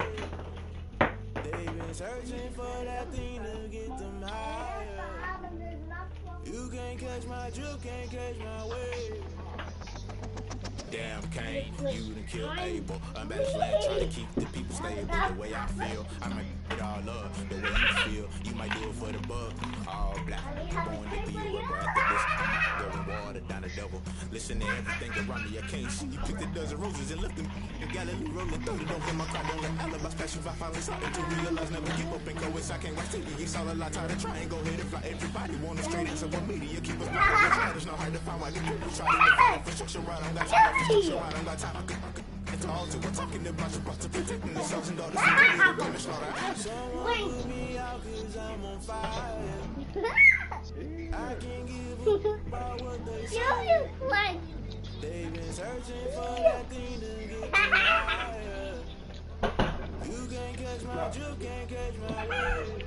They've been searching for that thing to get them higher. You can't catch my drift, can't catch my wave. Damn, Kane, you done killed Abel. I'm back to land trying to keep the people stable. The way I feel, I might it all up. The way you feel, you might do it for the buck. All black, you born to be a rubber. After this, I'm going water down the double. Listen to everything around me, I can't see. You picked a dozen roses and left them in Galilee rolling through. Don't get my car, don't let alibis pass you by. Finally starting to realize never give up and go inside. Can't watch TV, it's all a lot. Tired of trying, go ahead and fly. Everybody want a straight answer, what media keep us blind. There's no hard to find why the people try to find infrastructure right. I don't got time, infrastructure right. I don't got time. It's all to we're talking about your brother protecting the sons and daughters. Someone put me out 'cause I'm on fire. I can't give about what they say. They've been searching for that thing to get me higher. You can't catch my drift, can't catch my wave.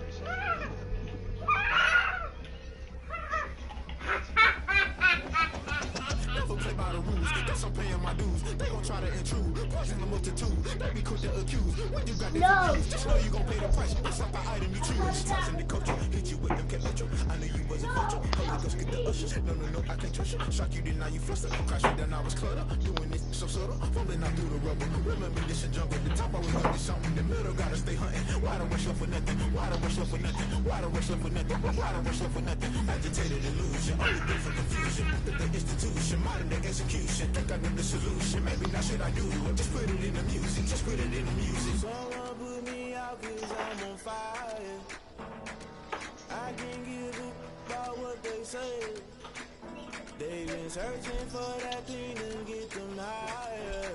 Never play by the rules, guess I'm paying my dues. They gon' try to intrude, poison the multitude. They be quick to accuse, when you got this just know you gon' pay the price. It's like the item you choose. Tossing the culture, hit you with them ketchup. I knew you wasn't vulture. Holy Ghost get the ushers. No, I can't trust you. Shock you, then now you fluster. Crash me, then I was cluttered. Doing this so subtle, fumbling out through the rubble. Remember this a jungle, the top I was gonna be something. The middle got us they hunting. Why the rush up for nothing? Why the rush up for nothing? Why the rush up for nothing? Why the rush up for nothing? Agitated illusion, only built for confusion. The institution, modern day execution. Think I know the solution. Maybe now should I do it? Just put it in the music. Just put it in the music. Someone put me out 'cause I'm on fire. I can't give a about what they say. They've been searching for that thing to get them higher.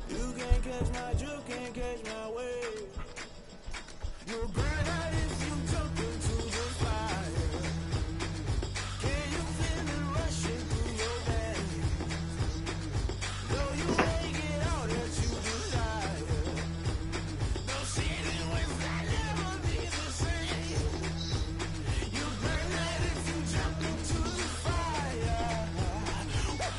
You can't catch my drift, can't catch my wave. You'll burn out if you jump into the fire. Can you feel it rushing through your veins? Though you make it all that you desire. No city was that never be the same. You burn out if you jump into the fire.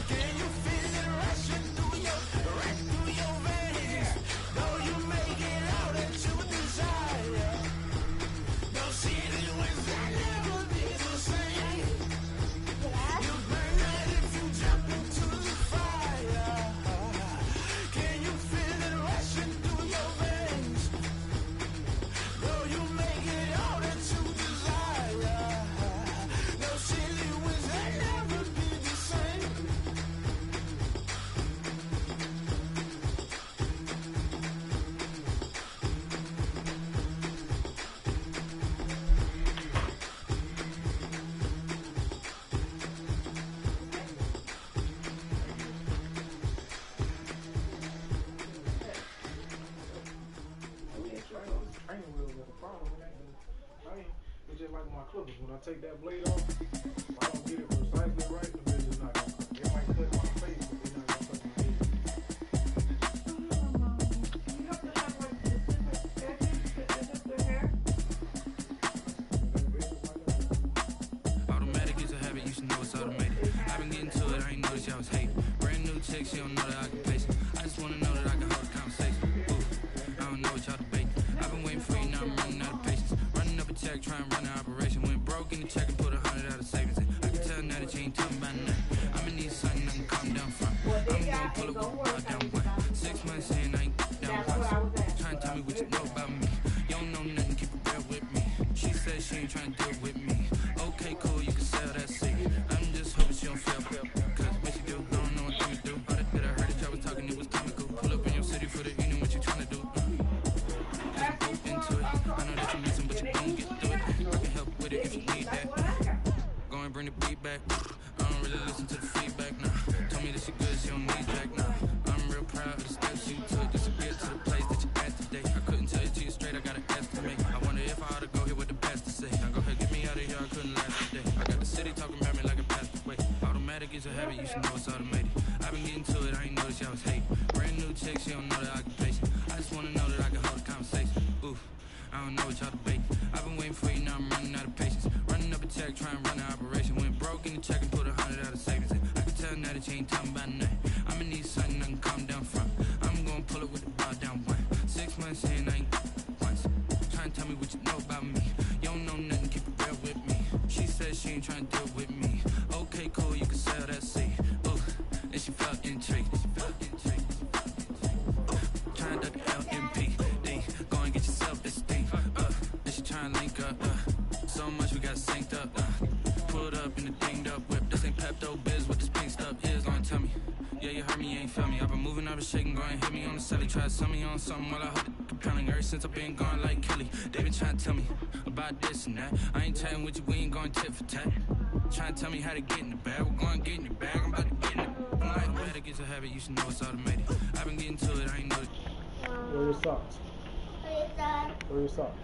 Can you feel it rushing through your veins? Though you make it all that you desire. No city was that never be the same. You burn out if you jump into the fire. Can you feel it rushing through your veins? Though you make it all that you desire. No city was that never be the same. It's just like my clippers. When I take that blade off, if I don't get it precisely right, the blade is not gonna cut. It might cut my face, but they're not gonna cut my head. Automatic is a habit, you should know it's automated. I've been getting to it, I ain't noticed y'all was hating. Brand new chick, she don't know the occupation. I just wanna know that I can hold a conversation. Ooh, I don't know what y'all debating. I've been waiting for you, now I'm running out of patience. Running up a check, trying to run an operation. Went broke in the check and put 100 out of savings in. I can tell now that you ain't talking about nothing. I'ma need something I can calm down from. I'm gonna pull up with a down one. 6 months in, I ain't down once. Trying to tell me what you know about me. You don't know nothing, keep it real with me. She said she ain't trying to deal with me. Okay, cool, you can sell that seat. I'm just hoping she don't fail. Cause what she do, I don't know what you do. All that I heard that y'all was talking, it was comical. Pull up in your city for the evening, what you trying to do? Just go into it. I know that you're missing, but you don't get through it. I can help with it if you need that. Go and bring the beat back. I don't really listen to the feedback, nah. Told me that she good, she don't need back, nah. I'm real proud of the steps you took just to get to the place that you at today. I couldn't tell it to you straight, I gotta estimate. I wonder if I ought to go here with the best to say. Now go ahead, get me out of here, I couldn't last today. I got the city talking about me like a passed away. Automatic is a habit, you should know it's automated. I've been getting to it, I ain't noticed y'all was hating. Brand new chick, she don't know the occupation. I just wanna know that I can hold a conversation. Ooh, I don't know what y'all debating. I've been waiting for you, now I'm running out of patience. Running up a check, trying to run an operation. Went broke in the check and put 100 out of savings in. I can tell now that you ain't talking about nothing. I'ma need something I can calm down from. I'm gonna pull it with the bar down one. 6 months in, I ain't once. Trying to tell me what you know about me. You don't know nothing, keep it real with me. She said she ain't trying to deal with me. Okay, cool, you can sell that seat. Ooh, and she felt intrigued. Trying to duck LMP. Go and get your self-esteem. And she trying to link up. So much we got synced up. Pulled up in the dinged up whip. This ain't Pepto Biz, what this pink stuff is. Gonna tell me. Yeah, you heard me, you ain't feel me. I've been moving, I've been shaking, go and hit me on the celly. Try to sell me on something while I hold it compelling. Ever since I've been gone like Kelly, they been trying to tell me about this and that. I ain't chatting with you, we ain't going tit for tat. Trying to tell me how to get in the bag. We're going to get in the bag, I'm about to get in it. Automatic is a habit, you should know it's automated. I've been getting to it, I ain't know it. Where are your socks? Where are your socks?